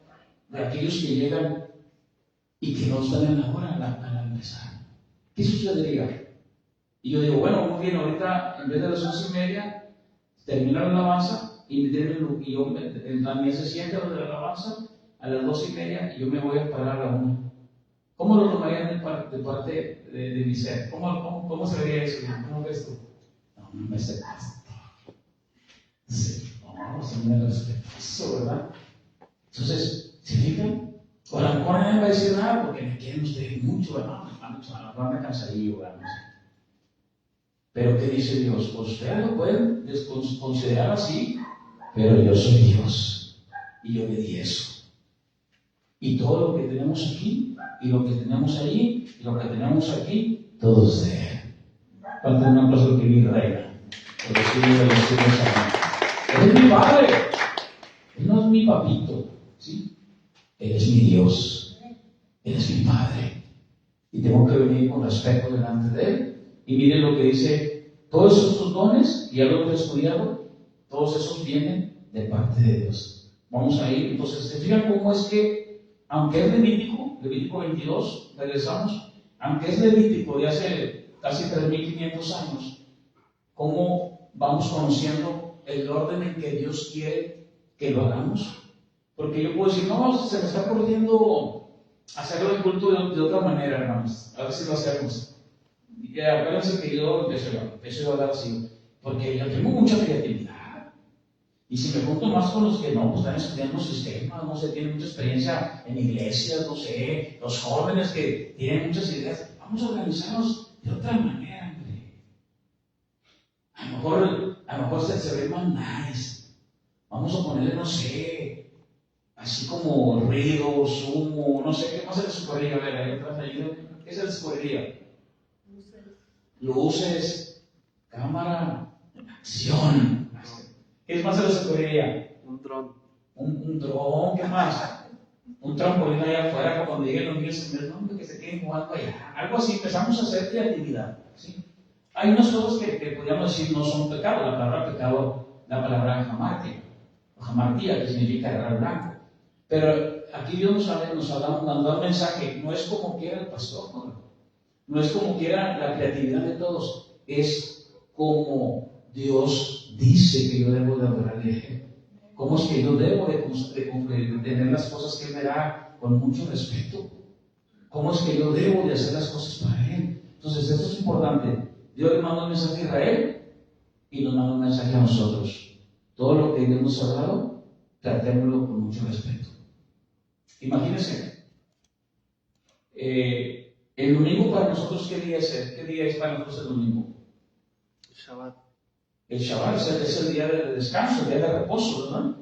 Speaker 1: de aquellos que llegan y que no están en la hora al empezar. ¿Qué sucedería? Y yo digo, bueno, muy bien, ahorita en vez de las 11:30 termina la alabanza y yo la mía se sienta de la alabanza a las 12:30 y yo me voy a parar a la 1. ¿Cómo lo tomarían de parte de mi ser? ¿Cómo se vería eso? ¿Cómo ves tú? No, no me sé pastor. Sí, no, se me respetuoso, ¿verdad? Entonces, ¿se fijan? O a lo mejor nadie va a decir nada porque me quieren ustedes mucho, ¿verdad? Van a cansadillo, ¿verdad? No sé. Pero ¿qué dice Dios? Pues ustedes lo pueden considerar así, pero yo soy Dios y yo obedezco. Y todo lo que tenemos aquí, y lo que tenemos allí, y lo que tenemos aquí, todo es de Él. Falta una cosa que mi reina, porque si de los que Él es mi Padre, Él no es mi papito, ¿sí? Él es mi Dios, Él es mi Padre, y tengo que venir con respeto delante de Él. Y miren lo que dice, todos esos dones, ya lo he estudiado, todos esos vienen de parte de Dios. Vamos a ir, entonces, ¿se fijan cómo es que, aunque es Levítico 22, regresamos, aunque es Levítico de hace casi 3.500 años, cómo vamos conociendo el orden en que Dios quiere que lo hagamos? Porque yo puedo decir, no, se me está ocurriendo hacerlo el culto de otra manera, hermanos, a ver si lo hacemos. Y acuérdense que yo empiezo a hablar así, porque yo tengo mucha creatividad. Y si me junto más con los que no, pues están estudiando sistemas, no sé, tienen mucha experiencia en iglesias, no sé, los jóvenes que tienen muchas ideas, vamos a organizarnos de otra manera, hombre. A lo mejor se ve más nice. Vamos a ponerle, no sé, así como ruidos, humo, no sé, ¿qué más se les ocurriría? A ver, ahí atrás ayuda. ¿Qué se les ocurriría? Luces, cámara, acción. ¿Qué más se les ocurriría?
Speaker 2: Un dron.
Speaker 1: Un dron, ¿qué más? Un trampolín allá afuera, cuando lleguen los niños en el nombre, que se queden jugando allá. Algo así, empezamos a hacer creatividad. ¿Sí? Hay unas cosas que podríamos decir no son pecado. La palabra pecado, la palabra jamartía, que significa errar blanco. Pero aquí Dios nos da un mensaje, no es como quiera el pastor, no es como quiera la creatividad de todos, es como Dios dice que yo debo de adorarle. ¿Cómo es que yo debo de tener las cosas que Él me da con mucho respeto? ¿Cómo es que yo debo de hacer las cosas para Él? Entonces esto es importante. Dios le manda un mensaje a Israel y nos manda un mensaje a nosotros. Todo lo que Dios nos ha dado, tratémoslo con mucho respeto. Imagínense, el domingo para nosotros, ¿qué día es? ¿Qué día es para nosotros el domingo?
Speaker 2: El Shabbat.
Speaker 1: El Shabbat es el día de descanso, el día de reposo, ¿verdad?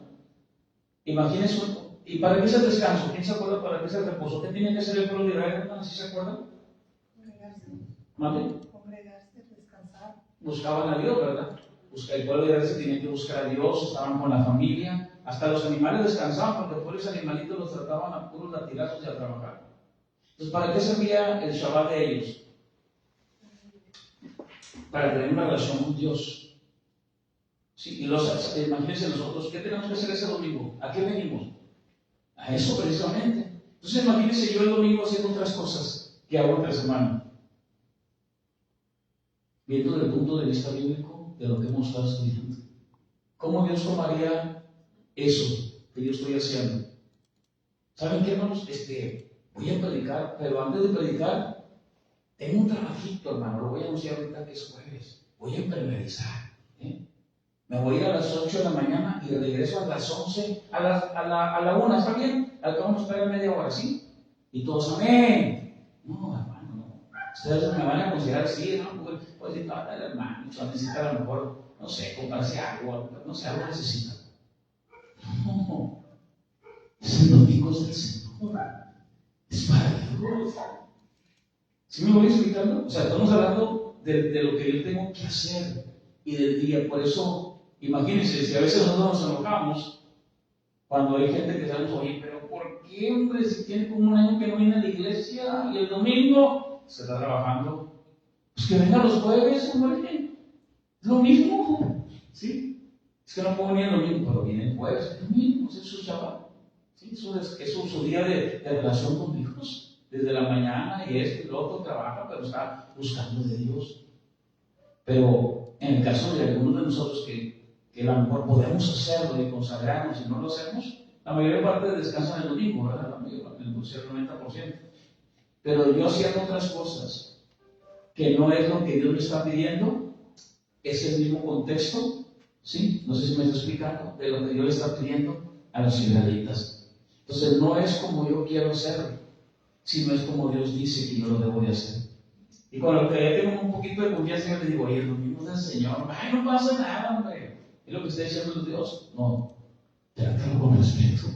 Speaker 1: Imagínense, ¿y para qué es el descanso? ¿Quién se acuerda para qué es el reposo? ¿Qué tiene que hacer el pueblo de Israel, hermano? ¿Sí se acuerdan?
Speaker 3: Congregarse, descansar.
Speaker 1: Buscaban a Dios, ¿verdad? El pueblo de Israel se tenía que buscar a Dios, estaban con la familia, hasta los animales descansaban porque por esos animalitos los trataban a puros latigazos y a trabajar. Entonces, ¿para qué servía el Shabbat de ellos? Para tener una relación con Dios. Sí, y imagínense nosotros, ¿qué tenemos que hacer ese domingo? ¿A qué venimos? A eso precisamente. Entonces, imagínense yo el domingo haciendo otras cosas que hago entre semana. Viendo desde el punto de vista bíblico de lo que hemos estado estudiando. ¿Cómo Dios tomaría eso que yo estoy haciendo? ¿Saben qué, hermanos? Voy a predicar, pero antes de predicar, tengo un trabajito, hermano, lo voy a anunciar ahorita que es jueves. Voy a enfermerizar. Me voy a ir a las 8 de la mañana y regreso a las 11, a la 1, ¿está bien? Al cabo nos espera media hora, ¿sí? Y todos, amén. No, hermano, no. Ustedes me van a considerar así, ¿no? Pues decir, no, dale, hermano, necesita a lo mejor, no sé, comprarse algo, no sé, algo necesita. No, es el domingo del Señor. Es para Dios. ¿Sí me voy explicando? O sea, estamos hablando de lo que yo tengo que hacer y del día. Por eso, imagínense, si a veces nosotros nos enojamos cuando hay gente que sabemos, oye, pero ¿por qué, hombre, si tiene como un año que no viene a la iglesia y el domingo se está trabajando? Pues que venga los jueves, hombre. Es lo mismo, ¿sí? Es que no puedo venir el domingo, pero viene el jueves, es lo mismo, es su Shabbat. ¿Sí? Eso es su día de relación con Dios. Desde la mañana y esto y lo otro trabaja, pero está buscando de Dios. Pero en el caso de algunos de nosotros que a lo mejor podemos hacerlo y consagrarnos y no lo hacemos, la mayor parte descansan el domingo, ¿verdad? La mayor parte, el 90%. Pero yo haciendo otras cosas que no es lo que Dios me está pidiendo, es el mismo contexto, ¿sí? No sé si me estoy explicando, de lo que Dios le está pidiendo a los israelitas. Entonces no es como yo quiero hacerlo, sino es como Dios dice que yo lo debo de hacer. Y con lo que ya tengo un poquito de confianza, yo le digo, oye, el domingo del Señor, ay, no pasa nada, hombre. Es lo que está diciendo Dios. No, trátalo con respeto.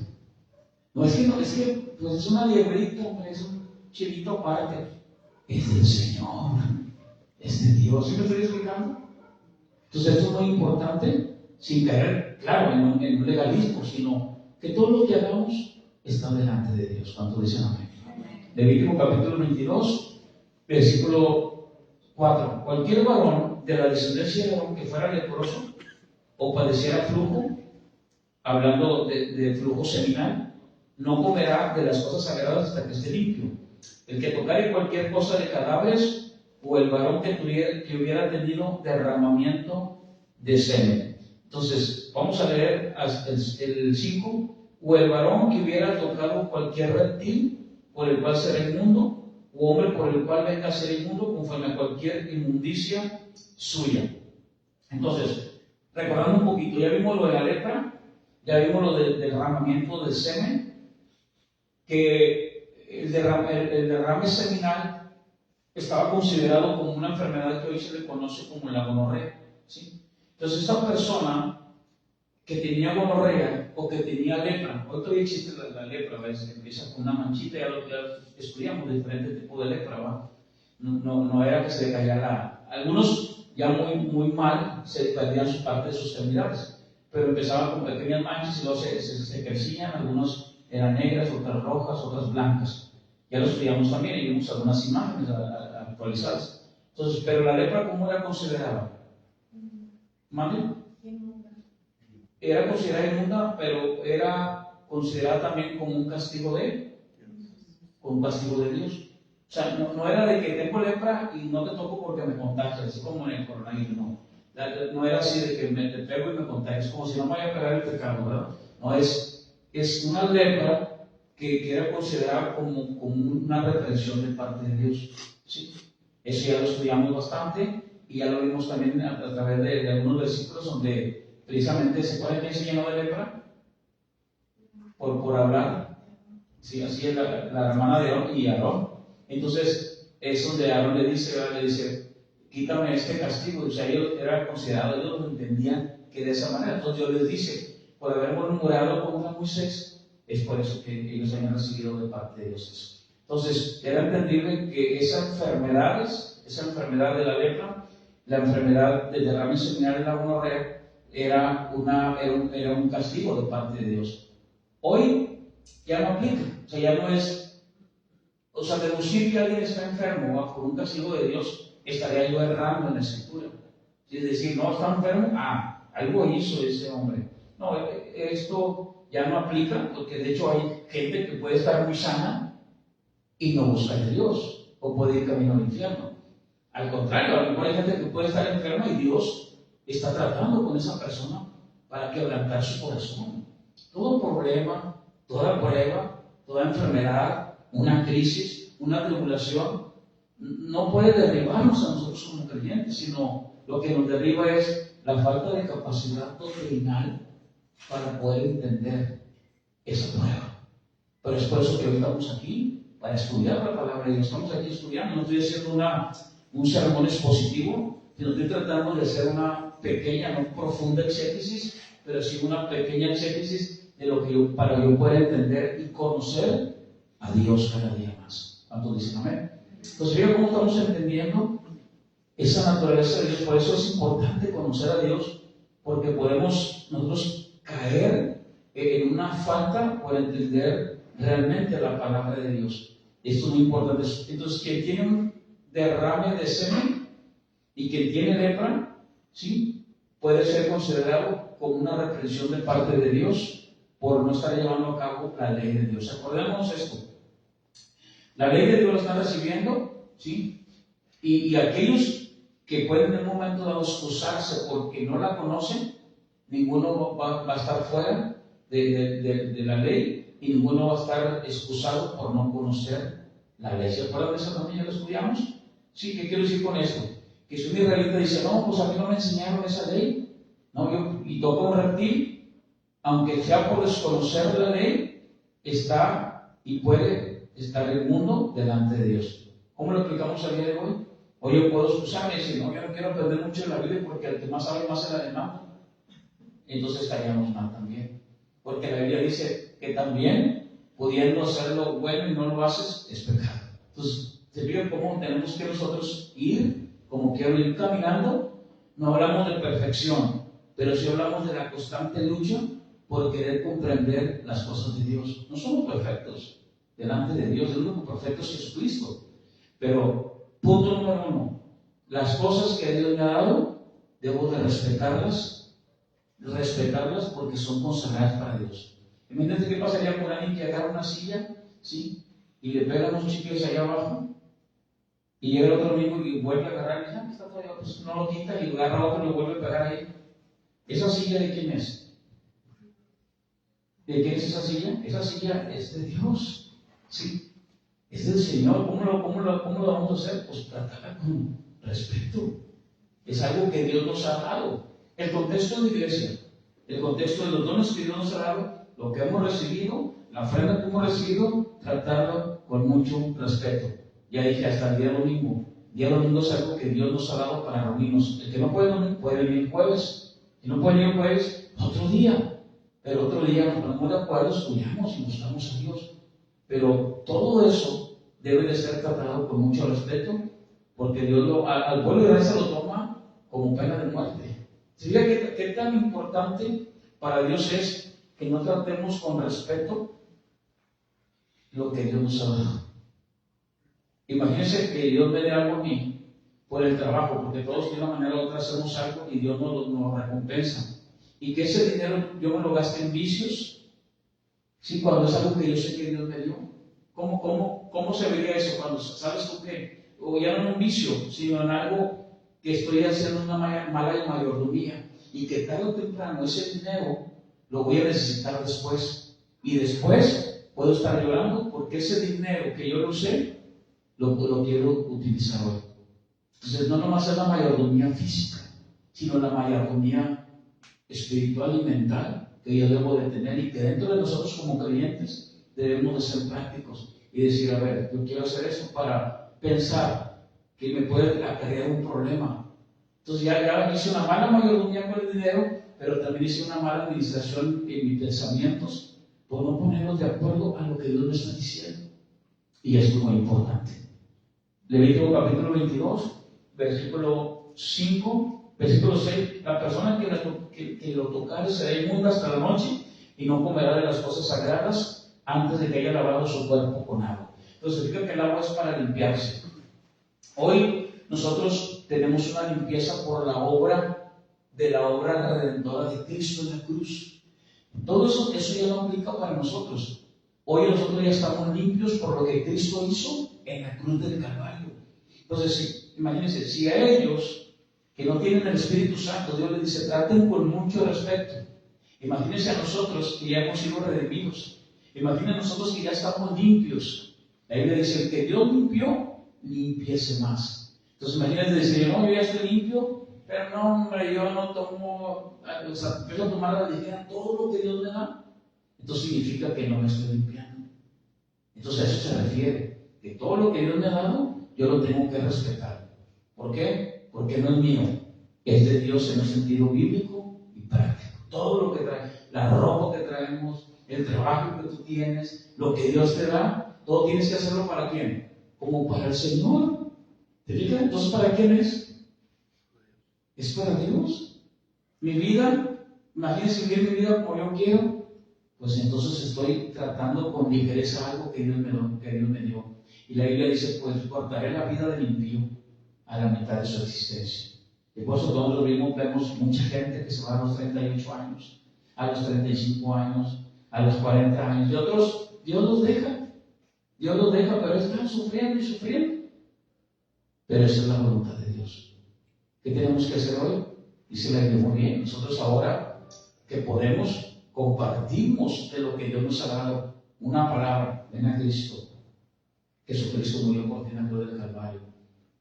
Speaker 1: No es que, pues es una liebrita, hombre, es un chivito aparte. Es del Señor, es de Dios. ¿Sí me estoy explicando? Entonces, esto es muy importante, sin caer, claro, en un legalismo, sino que todo lo que hagamos está delante de Dios. ¿Cuánto dicen amén? Levítico capítulo 22, versículo 4. Cualquier varón de la descendencia de Aarón que fuera leproso o padeciera flujo, hablando de flujo seminal, no comerá de las cosas sagradas hasta que esté limpio. El que tocare cualquier cosa de cadáveres o el varón que hubiera tenido derramamiento de semen. Entonces, vamos a leer el 5. O el varón que hubiera tocado cualquier reptil por el cual será inmundo, o hombre por el cual venga a ser inmundo, conforme a cualquier inmundicia suya. Entonces, recordando un poquito, ya vimos lo de la lepra, ya vimos lo del derramamiento del semen, que el derrame seminal estaba considerado como una enfermedad que hoy se le conoce como la gonorrea, ¿sí? Entonces, esta persona que tenía gonorrea o que tenía lepra, hoy todavía existe la lepra, ¿ves? Empieza con una manchita, ya estudiamos diferentes tipos de lepra, ¿va? No era que se le cayera algunos ya muy mal, se perdían su parte de sus extremidades, pero empezaban con pequeñas manchas y luego se crecían, algunos eran negras, otras rojas, otras blancas. Ya lo estudiamos también y vimos algunas imágenes actualizadas. Entonces, pero la lepra, ¿cómo era considerada? ¿Mande? Era considerada inmunda, pero era considerada también como un castigo de Dios. O sea, no era de que tengo lepra y no te toco porque me contagias, así como en el coronavirus, no. No era así de que te pego y me contagias, como si no me vaya a pegar el pecado, ¿verdad? No, es una lepra que era considerada como una reprensión de parte de Dios, ¿sí? Eso ya lo estudiamos bastante y ya lo vimos también a través de algunos versículos donde precisamente se puede que se llenó de lepra por hablar, ¿sí? Así es la hermana de Aarón y Aarón. Entonces es donde Aarón le dice, quítame este castigo. O sea, ellos era considerado, ellos lo entendían que de esa manera. Entonces Dios les dice, por haber murmurado contra Moisés, es por eso que ellos habían recibido de parte de Dios eso. Entonces era entendible que esa enfermedad de la lepra, la enfermedad del derrame seminal de la gonorrea, era un castigo de parte de Dios. Hoy ya no aplica, o sea, ya no es, o sea, deducir que alguien está enfermo por un castigo de Dios, estaría yo errando en la escritura. Es decir, no está enfermo, algo hizo ese hombre. No, esto ya no aplica, porque de hecho hay gente que puede estar muy sana y no busca de Dios, o puede ir camino al infierno. Al contrario, a lo mejor hay gente que puede estar enferma y Dios está tratando con esa persona para quebrantar su corazón. Todo problema, toda prueba, toda enfermedad, una crisis, una tribulación, no puede derribarnos a nosotros como creyentes, sino lo que nos derriba es la falta de capacidad doctrinal para poder entender esa prueba. Pero es por eso que hoy estamos aquí, para estudiar la palabra de Dios. Estamos aquí estudiando, no estoy haciendo un sermón expositivo, sino estoy tratando de hacer una pequeña, no profunda exégesis, pero sí una pequeña exégesis de lo que para yo poder entender y conocer a Dios cada día más. ¿Cuántos dicen amén? Entonces, fíjate cómo estamos entendiendo esa naturaleza de Dios. Por eso es importante conocer a Dios, porque podemos nosotros caer en una falta por entender realmente la palabra de Dios. Esto es muy importante. Entonces, quien tiene un derrame de semen y quien tiene lepra, ¿sí?, puede ser considerado como una reprensión de parte de Dios por no estar llevando a cabo la ley de Dios. Acordémonos esto. La ley de Dios la están recibiendo, ¿sí? Y aquellos que pueden en un momento dado excusarse porque no la conocen, ninguno va a estar fuera de la ley y ninguno va a estar excusado por no conocer la ley. ¿Se acuerdan de esa familia que estudiamos? Sí, ¿qué quiero decir con esto? Que si un israelita dice, no, pues a mí no me enseñaron esa ley, no, y toca un reptil, aunque sea por desconocer la ley, está y puede estar el mundo delante de Dios. ¿Cómo lo aplicamos al día de hoy? Hoy yo puedo excusarme y decir, no, yo no quiero aprender mucho de la Biblia porque el que más sabe más se la demanda. Entonces estaríamos mal también. Porque la Biblia dice que también, pudiendo hacer lo bueno y no lo haces, es pecado. Entonces, se fija cómo tenemos que nosotros ir, como quiero ir caminando. No hablamos de perfección, pero sí hablamos de la constante lucha por querer comprender las cosas de Dios. No somos perfectos delante de Dios, el único perfecto es Jesucristo. Pero, punto número 1, las cosas que Dios me ha dado, debo de respetarlas porque son consagradas para Dios. Imagínate qué pasaría con alguien que agarra una silla, ¿sí?, y le pega unos chicles allá abajo, y llega el otro amigo y vuelve a agarrar, y dice, está todavía, pues no lo quita, y agarra otro y lo vuelve a pegar ahí. ¿Esa silla de quién es? ¿De quién es esa silla? Esa silla es de Dios, ¿sí? Es del Señor. ¿Cómo lo vamos a hacer? Pues tratarla con respeto. Es algo que Dios nos ha dado. El contexto de la iglesia, el contexto de los dones que Dios nos ha dado, lo que hemos recibido, la ofrenda que hemos recibido, tratarlo con mucho respeto. Ya dije, hasta el día domingo. El día domingo es algo que Dios nos ha dado para reunirnos. El que no puede venir, puede venir el jueves. Si no puede venir el jueves, otro día. Pero otro día nos ponemos de acuerdo, estudiamos y buscamos a Dios. Pero todo eso debe de ser tratado con mucho respeto, porque Dios al pueblo de Israel se lo toma como pena de muerte. ¿Se fija qué tan importante para Dios es que no tratemos con respeto lo que Dios nos ha dado? Imagínense que Dios me dé algo a mí por el trabajo, porque todos de una manera u otra hacemos algo y Dios nos recompensa. Y que ese dinero yo me lo gaste en vicios, ¿sí?, cuando es algo que yo sé que Dios me dio. ¿Cómo se vería eso cuando sabes tú que, o ya no en un vicio, sino en algo que estoy haciendo una mala mayordomía, y que tarde o temprano ese dinero lo voy a necesitar después, y después puedo estar llorando porque ese dinero que yo lo usé lo quiero utilizar hoy? Entonces, no nomás es la mayordomía física, sino la mayordomía espiritual y mental que yo debo de tener, y que dentro de nosotros como creyentes debemos de ser prácticos y decir, a ver, yo quiero hacer eso para pensar que me puede acarrear un problema. Entonces ya hice una mala mayordomía con el dinero, pero también hice una mala administración en mis pensamientos por no ponernos de acuerdo a lo que Dios me está diciendo. Y esto es muy importante. Levítico capítulo 22, versículo 5, versículo 6, la persona que lo tocare será inmunda hasta la noche y no comerá de las cosas sagradas antes de que haya lavado su cuerpo con agua. Entonces, fíjate que el agua es para limpiarse. Hoy nosotros tenemos una limpieza por la obra redentora de Cristo en la cruz. Todo eso ya no aplica para nosotros. Hoy nosotros ya estamos limpios por lo que Cristo hizo en la cruz del Calvario. Entonces, imagínense, si a ellos que no tienen el Espíritu Santo, Dios les dice, traten con mucho respeto. Imagínense a nosotros que ya hemos sido redimidos. Imagínense a nosotros que ya estamos limpios. La Biblia dice, el que Dios limpió, limpiese más. Entonces imagínate decir, no, yo ya estoy limpio, pero no, hombre, yo no tomo, o sea, empiezo a tomar a la ligera todo lo que Dios me da. Entonces significa que no me estoy limpiando. Entonces a eso se refiere, que todo lo que Dios me ha dado, yo lo tengo que respetar. ¿Por qué? Porque no es mío, es de Dios en un sentido bíblico y práctico. Todo lo que trae, la ropa que traemos, el trabajo que tú tienes, lo que Dios te da, todo tienes que hacerlo ¿para quién? Como para el Señor. ¿Te fijas? Entonces, ¿para quién es? ¿Es para Dios? Mi vida, imagínense vivir mi vida como yo quiero, pues entonces estoy tratando con ligereza algo que Dios me dio. Y la Biblia dice, pues cortaré la vida del impío a la mitad de su existencia. Y por eso todos lo vemos mucha gente que se va a los 38 años, a los 35 años, a los 40 años, y otros, Dios los deja, pero están sufriendo y sufriendo. Pero esa es la voluntad de Dios. ¿Qué tenemos que hacer hoy? Dice la Biblia muy bien, nosotros ahora que podemos, compartimos de lo que Dios nos ha dado, una palabra, ven a Cristo. Jesucristo murió por ti en la cruz del Calvario.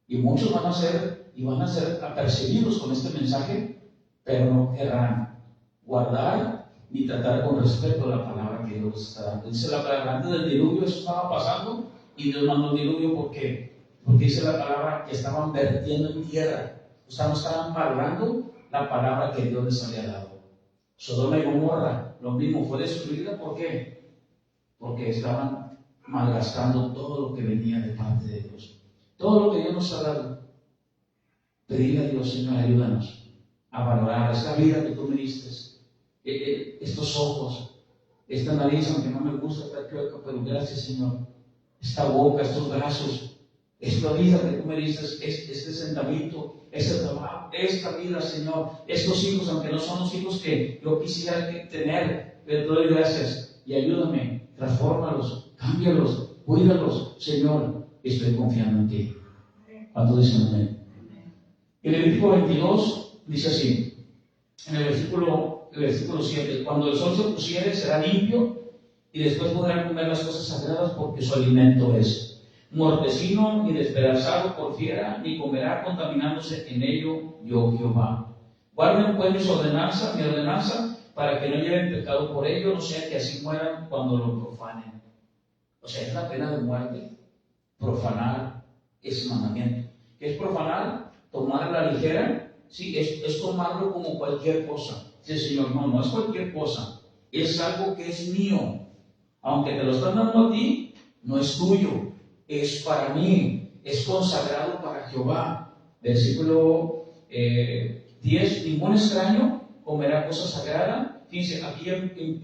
Speaker 1: Y muchos van a ser apercibidos con este mensaje, pero no querrán guardar ni tratar con respeto la palabra que Dios les está dando. Dice la palabra, antes del diluvio eso estaba pasando y Dios mandó el diluvio, ¿por qué? Porque dice la palabra que estaban vertiendo en tierra, o sea, no estaban valorando la palabra que Dios les había dado. Sodoma y Gomorra, lo mismo, fue destruida, ¿por qué? Porque estaban malgastando todo lo que venía de parte de Dios. Todo lo que Dios nos ha dado. Pedirle a Dios, Señor, ayúdanos a valorar esta vida que tú me diste, estos ojos, esta nariz, aunque no me gusta, pero gracias, Señor. Esta boca, estos brazos, esta vida que tú me diste, este sentamiento, este trabajo, esta vida, Señor, estos hijos, aunque no son los hijos que yo quisiera tener, pero te doy gracias y ayúdame, transfórmalos, cámbialos, cuídalos, Señor, estoy confiando en ti. ¿Cuánto dicen amén? En el Levítico 22 dice así, en el versículo 7, cuando el sol se pusiere será limpio y después podrán comer las cosas sagradas porque su alimento es. Mortecino ni despedazado por fiera, ni comerá contaminándose en ello yo Jehová. Guarden pues mi ordenanza, para que no lleven pecado por ello, no sea que así mueran cuando lo profanen. O sea, es la pena de muerte, profanar ese mandamiento. ¿Qué es profanar? Tomar a la ligera, sí, es tomarlo como cualquier cosa. Dice el Señor, no es cualquier cosa, es algo que es mío. Aunque te lo están dando a ti, no es tuyo. Es para mí, es consagrado para Jehová. Versículo 10, ningún extraño comerá cosa sagrada. Fíjense, aquí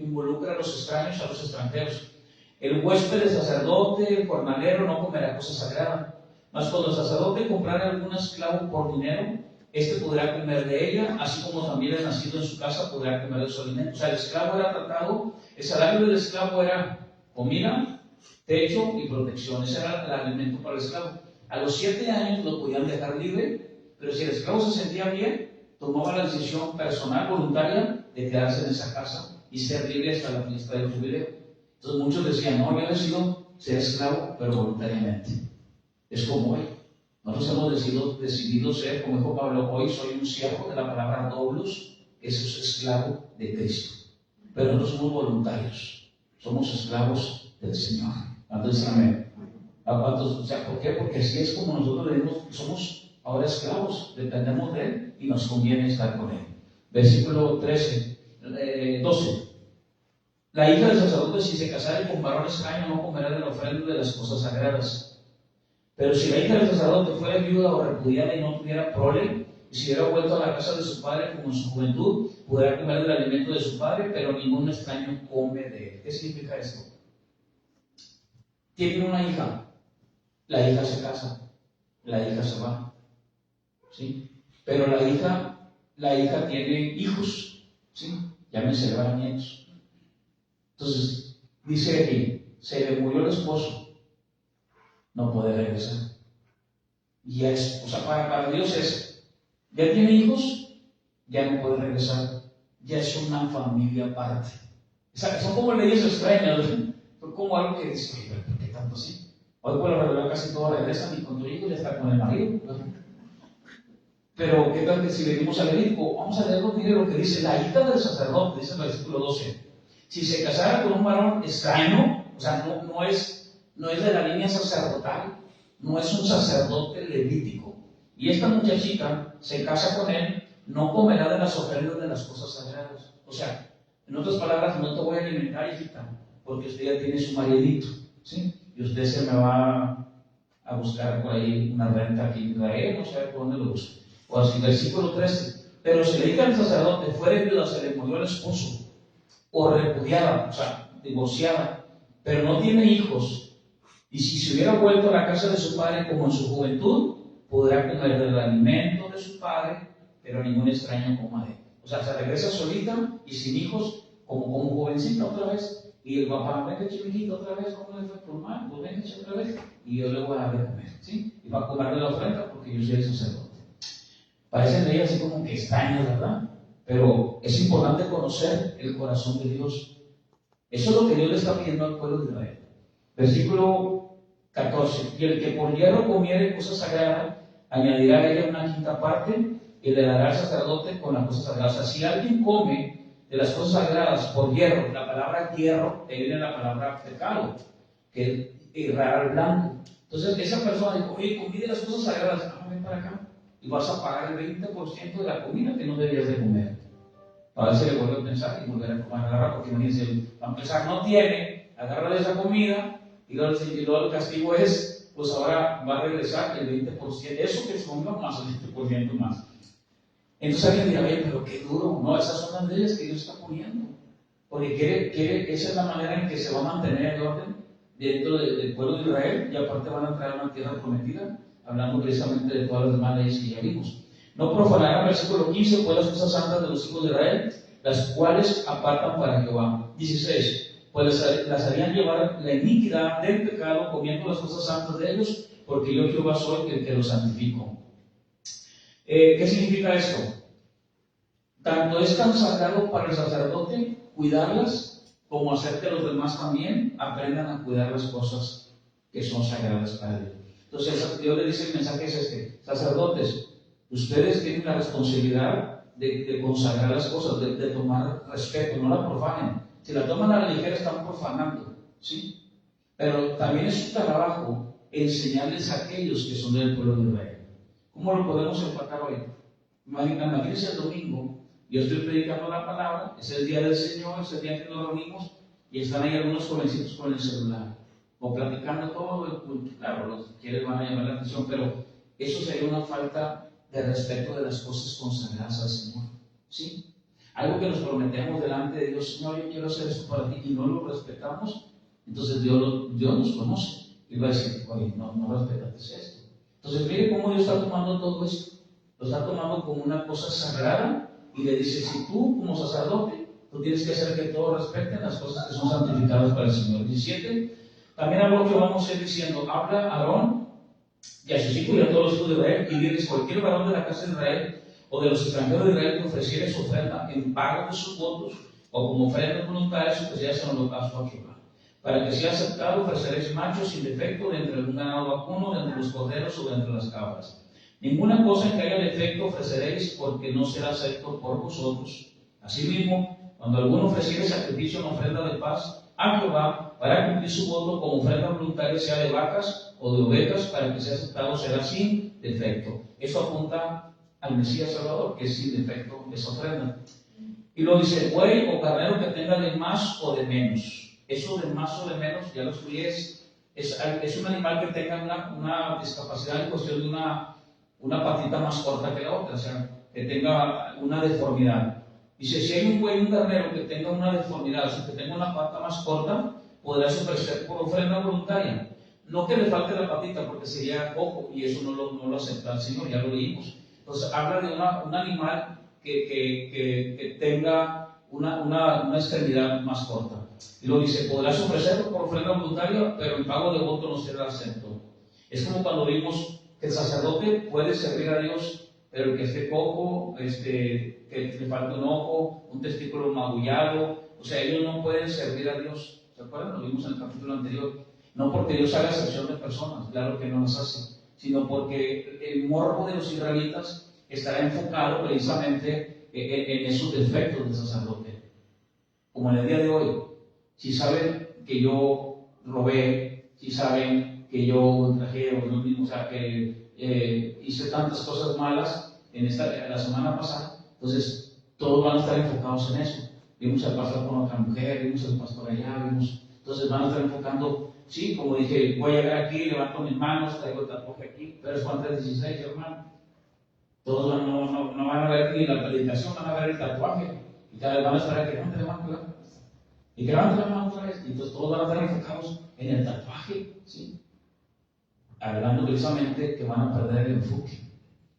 Speaker 1: involucra a los extraños, a los extranjeros. El huésped, el sacerdote, el jornalero no comerá cosa sagrada. Mas cuando el sacerdote comprara algún esclavo por dinero, este podrá comer de ella, así como también el nacido en su casa podrá comer de su alimento. O sea, el esclavo era tratado, el salario del esclavo era comida, techo y protección. Ese era el alimento para el esclavo. A los 7 años lo podían dejar libre, pero si el esclavo se sentía bien, tomaba la decisión personal, voluntaria, de quedarse en esa casa y ser libre hasta la fiesta del jubileo. Entonces muchos decían, no, yo decido ser esclavo, pero voluntariamente. Es como hoy. Nosotros hemos decidido ser, como dijo Pablo, hoy soy un siervo de la palabra doulos, que es esclavo de Cristo. Pero nosotros somos voluntarios, somos esclavos del Señor. ¿Cuántos dicen amén? O sea, ¿por qué? Porque así es como nosotros le decimos que somos ahora esclavos, dependemos de Él y nos conviene estar con Él. Versículo 12. La hija del sacerdote, si se casare con varón extraño, no comerá de la ofrenda de las cosas sagradas. Pero si la hija del sacerdote fuera viuda o repudiada y no tuviera prole, y si hubiera vuelto a la casa de su padre como en su juventud, podrá comer del alimento de su padre, pero ningún extraño come de él. ¿Qué significa esto? Tiene una hija, la hija se casa, la hija se va, ¿sí? Pero la hija tiene hijos, ¿sí? Llámense nietos. Entonces, dice aquí, se le murió el esposo, no puede regresar. Y es, o sea, para Dios es, ya tiene hijos, ya no puede regresar, ya es una familia aparte. O sea, son como leyes extrañas, ¿no? Como algo que dice, oye, ¿por qué tanto así? Hoy por lo regular casi todos regresan y con tu hijo ya está con el marido. Pero, ¿qué tal que si venimos a Levítico? Vamos a leer lo que dice la hija del sacerdote, dice el versículo 12. Si se casara con un varón extraño, o sea, no es de la línea sacerdotal, no es un sacerdote levítico, y esta muchachita se casa con él, no comerá de las ofrendas de las cosas sagradas. O sea, en otras palabras, no te voy a alimentar, hijita, porque usted ya tiene su maridito, ¿sí? Y usted se me va a buscar por ahí una renta aquí en Israel, no sé por dónde lo busque. O así, versículo 13. Pero si la hija del sacerdote fuera viuda, se le murió el esposo, o repudiada, o sea, divorciada, pero no tiene hijos, y si se hubiera vuelto a la casa de su padre como en su juventud, podrá comer del alimento de su padre, pero ningún extraño coma de él. O sea, se regresa solita y sin hijos, como jovencita otra vez, y el papá, venga chiquito otra vez, ¿cómo le fue por mal? Pues venga otra vez, y yo le voy a dar de comer, ¿sí? Y va a comer de la ofrenda porque yo soy el sacerdote. Parecen de ellas así como que extrañas, ¿verdad? Pero es importante conocer el corazón de Dios. Eso es lo que Dios le está pidiendo al pueblo de Israel. Versículo 14. Y el que por hierro comiere cosa sagrada, añadirá a ella una quinta parte y le dará al sacerdote con las cosas sagradas. O sea, si alguien come de las cosas sagradas por hierro, la palabra hierro, ahí viene la palabra pecado, que es raro blanco. Entonces esa persona dijo, oye, comí de las cosas sagradas, ven para acá. Y vas a pagar el 20% de la comida que no deberías de comer. A ver si le vuelve a pensar y volver a comer, agarrar, porque imagínense, para empezar no tiene, agarra de esa comida y luego el castigo es, pues ahora va a regresar el 20%, eso que comió más el 20% más. Entonces alguien dirá, oye, pero qué duro, no, esas son las leyes que Dios está poniendo, porque esa es la manera en que se va a mantener el orden dentro del pueblo de Israel, y aparte van a entrar a una tierra prometida, hablando precisamente de todas las demás leyes que ya vimos. No profanarán, versículo 15, pues las cosas santas de los hijos de Israel, las cuales apartan para Jehová. 16, pues las harían llevar la iniquidad del pecado, comiendo las cosas santas de ellos, porque yo Jehová soy el que los santifico. ¿Qué significa esto? Tanto es tan sagrado para el sacerdote cuidarlas, como hacer que los demás también aprendan a cuidar las cosas que son sagradas para Dios. Entonces Dios le dice, el mensaje es este: sacerdotes, ustedes tienen la responsabilidad de consagrar las cosas, de tomar respeto, no la profanen. Si la toman a la ligera están profanando, ¿sí? Pero también es su trabajo enseñarles a aquellos que son del pueblo de Israel. ¿Cómo lo podemos empatar hoy? Imagínense el domingo, yo estoy predicando la palabra, es el día del Señor, es el día que nos reunimos, y están ahí algunos jovencitos con el celular, o platicando todo el culto. Claro, los que quieren van a llamar la atención, pero eso sería una falta de respeto de las cosas consagradas al Señor, ¿sí? Algo que nos prometemos delante de Dios, Señor, yo quiero hacer esto para ti, y no lo respetamos, entonces Dios nos conoce, y va a decir, oye, no respetaste esto. Entonces mire cómo Dios está tomando todo esto, lo está tomando como una cosa sagrada, y le dice, si tú como sacerdote, tú tienes que hacer que todos respeten las cosas que son santificadas para el Señor. 17, también algo que vamos a ir diciendo, habla a Aarón y a sus hijos y a todos los hijos de Israel, y diles, cualquier varón de la casa de Israel o de los extranjeros de Israel que ofreciere su ofrenda en pago de sus votos o como ofrenda voluntaria, su que sea en holocausto a Jehová. Para que sea aceptado, ofreceréis machos sin defecto de entre un ganado vacuno, de entre los corderos o de entre las cabras. Ninguna cosa en que haya defecto ofreceréis, porque no será acepto por vosotros. Asimismo, cuando alguno ofreciere sacrificio en ofrenda de paz a Jehová, para cumplir su voto como ofrenda voluntaria, sea de vacas o de ovejas, para que sea aceptado, será sin defecto. Eso apunta al Mesías Salvador, que es sin defecto esa ofrenda. Y luego dice, buey o carnero que tenga de más o de menos. Eso de más o de menos, ya lo expliqué, es un animal que tenga una discapacidad en cuestión de una patita más corta que la otra, o sea, que tenga una deformidad. Dice, si hay un buey y un carnero que tenga una deformidad, o sea, que tenga una pata más corta, podrá ofrecer por ofrenda voluntaria. No que le falte la patita, porque sería cojo, y eso no lo acepta el Señor, ya lo leímos. Entonces, habla de un animal que tenga una extremidad más corta. Y lo dice, podrás ofrecerlo por ofrenda voluntaria, pero en pago de voto no será acepto. Es como cuando vimos que el sacerdote puede servir a Dios, pero que esté cojo, que le falte un ojo, un testículo magullado, o sea, ellos no pueden servir a Dios. ¿Se acuerdan? Lo vimos en el capítulo anterior. No porque Dios haga excepción de personas, claro que no las hace, sino porque el morbo de los israelitas estará enfocado precisamente en esos defectos del sacerdote. Como en el día de hoy, si saben que yo robé, si saben que yo ultrajé, o sea, que hice tantas cosas malas en la semana pasada, entonces todos van a estar enfocados en eso. Vimos al pastor con otra mujer, vimos al pastor allá, entonces van a estar enfocando, sí, como dije, voy a llegar aquí, levanto mis manos, traigo el tatuaje aquí, pero es Juan 3:16, hermano. Todos no van a ver ni la predicación, van a ver el tatuaje, y cada vez van a esperar que levante la mano, y que levante la mano otra vez, y entonces todos van a estar enfocados en el tatuaje, ¿sí? Hablando precisamente que van a perder el enfoque.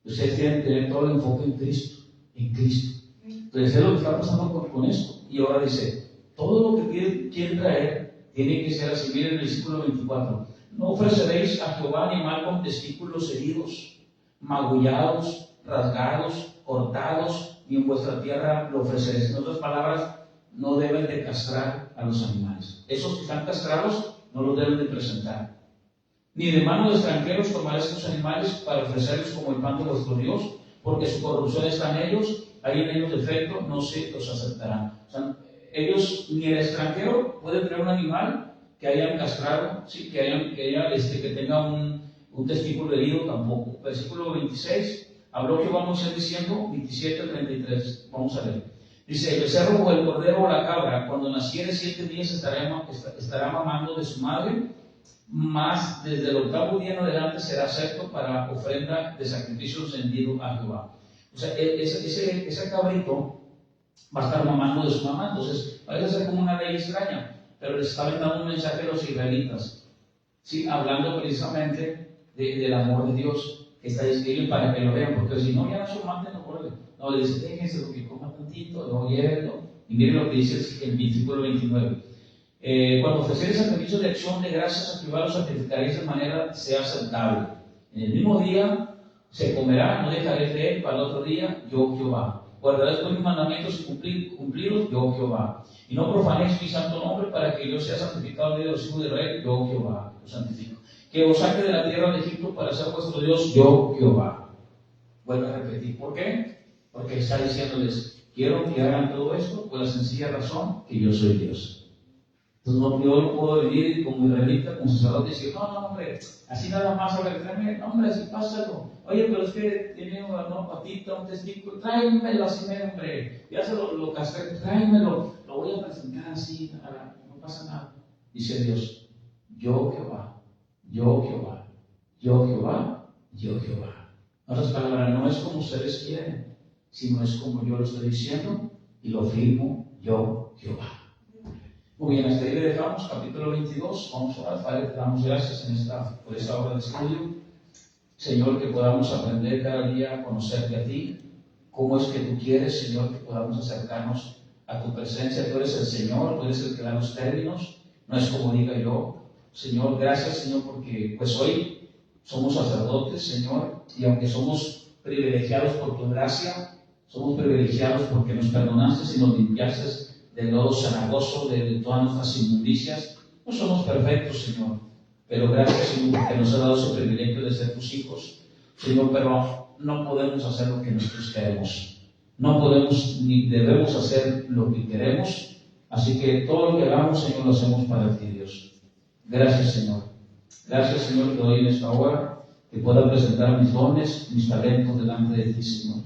Speaker 1: Ustedes tienen que tener todo el enfoque en Cristo, en Cristo. Entonces es lo que está pasando con esto. Y ahora dice, todo lo que quieren traer tiene que ser así. Miren el versículo 24. No ofreceréis a Jehová animal con testículos heridos, magullados, rasgados, cortados, ni en vuestra tierra lo ofreceréis. En otras palabras, no deben de castrar a los animales. Esos que están castrados no los deben de presentar. Ni de mano de extranjeros tomaréis estos animales para ofrecerlos como el pan de vuestro Dios, porque su corrupción está en ellos, hay en ellos defecto, no se los aceptarán. O sea, ellos, ni el extranjero puede traer un animal que hayan castrado, ¿sí? que tenga un testículo herido tampoco. Versículo 26, habló Jehová a Moisés diciendo, 27:33, vamos a ver. Dice, el becerro o el cordero o la cabra, cuando naciere 7 días estará mamando de su madre, mas desde el 8º día en adelante será acepto para ofrenda de sacrificio encendido a Jehová. O sea, ese cabrito va a estar mamando de su mamá. Entonces, parece ser como una ley extraña, pero les está dando un mensaje a los israelitas, ¿sí? Hablando precisamente del amor de Dios, que está diciendo para que lo vean, porque si no, ya no se maten, no le dice, déjense lo que coma tantito, luego llévenlo. Y miren lo que dice el versículo 29. Cuando ofreceréis sacrificio de acción de gracias a Jehová, lo sacrificaréis de manera sea aceptable. En el mismo día se comerá, no dejaréis de él para el otro día, yo Jehová. Guardaréis pues mis mandamientos y cumplidos, yo Jehová. Y no profanéis mi santo nombre para que yo sea santificado de los hijos de Israel, yo Jehová, lo santifico. Que os saque de la tierra de Egipto para ser vuestro Dios, yo Jehová. Vuelvo a repetir, ¿por qué? Porque está diciéndoles, quiero que hagan todo esto por la sencilla razón que yo soy Dios. Entonces yo no puedo venir como israelita, como sacerdote y decir, no, hombre, así nada más, a ver, tráeme, no, hombre, así pásalo. Oye, pero es que tiene una patita, un testículo, tráemelo así, hombre, ya se lo castré, tráemelo, lo voy a presentar así, nada, no pasa nada. Dice Dios, yo Jehová, yo Jehová, yo Jehová, yo Jehová. En otras palabras, no es como ustedes quieren, sino es como yo lo estoy diciendo y lo firmo yo Jehová. Muy bien, hasta ahí le dejamos, capítulo 22. Vamos a orar. Padre, te damos gracias por esta hora de estudio. Señor, que podamos aprender cada día a conocerte a ti. Cómo es que tú quieres, Señor, que podamos acercarnos a tu presencia. Tú eres el Señor, tú eres el que da los términos. No es como diga yo. Señor, gracias, Señor, porque pues hoy somos sacerdotes, Señor, y aunque somos privilegiados por tu gracia, somos privilegiados porque nos perdonaste y nos limpiaste del lodo cenagoso, de todas nuestras inmundicias. No somos perfectos, Señor, pero gracias, Señor, porque nos ha dado ese privilegio de ser tus hijos, Señor, pero no podemos hacer lo que nosotros queremos. No podemos ni debemos hacer lo que queremos, así que todo lo que hagamos, Señor, lo hacemos para ti, Dios. Gracias, Señor. Gracias, Señor, que hoy en esta hora te pueda presentar mis dones, mis talentos delante de ti, Señor.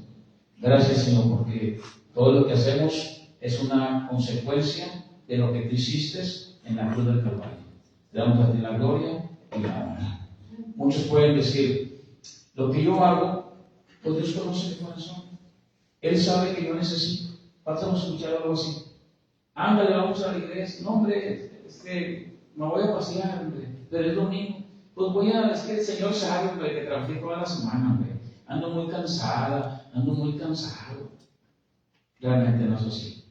Speaker 1: Gracias, Señor, porque todo lo que hacemos es una consecuencia de lo que tú hiciste en la cruz del Calvario. Te damos a ti la gloria y la honra. Muchos pueden decir, lo que yo hago, pues Dios conoce mi corazón. Él sabe que yo necesito. Vamos a escuchar algo así. Ándale, vamos a la iglesia. No, hombre, me voy a pasear, hombre, pero es domingo. Pues es que el Señor sabe, hombre, que trabajé toda la semana, hombre. Ando muy cansada, ando muy cansado. Realmente no es así.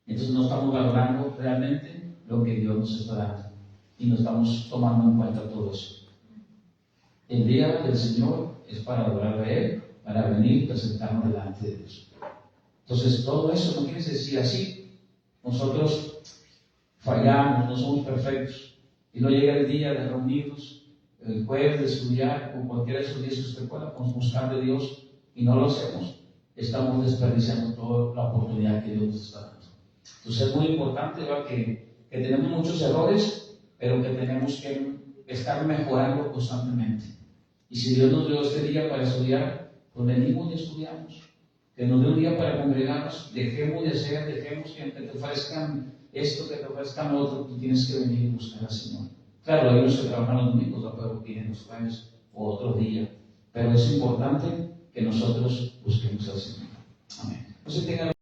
Speaker 1: Entonces no estamos valorando realmente lo que Dios nos está dando y no estamos tomando en cuenta todo eso. El día del Señor es para adorar a Él, para venir y presentarnos delante de Dios. Entonces todo eso no quiere decir así. Nosotros fallamos, no somos perfectos, y no llega el día de reunirnos, el jueves de estudiar, o cualquiera de esos días que usted pueda, pues buscar de Dios, y no lo hacemos, estamos desperdiciando toda la oportunidad que Dios nos está dando. Entonces es muy importante, ¿verdad? Que tenemos muchos errores, pero que tenemos que estar mejorando constantemente. Y si Dios nos dio este día para estudiar, pues venimos y estudiamos. Que nos dé un día para congregarnos, dejemos de hacer, dejemos que te ofrezcan esto, que te ofrezcan lo otro, tú tienes que venir y buscar al Señor. Claro, hay unos que trabajan los domingos, ¿no? Pero piden los jueves o otro día. Pero es importante que nosotros busquemos al Señor. Amén. No se tenga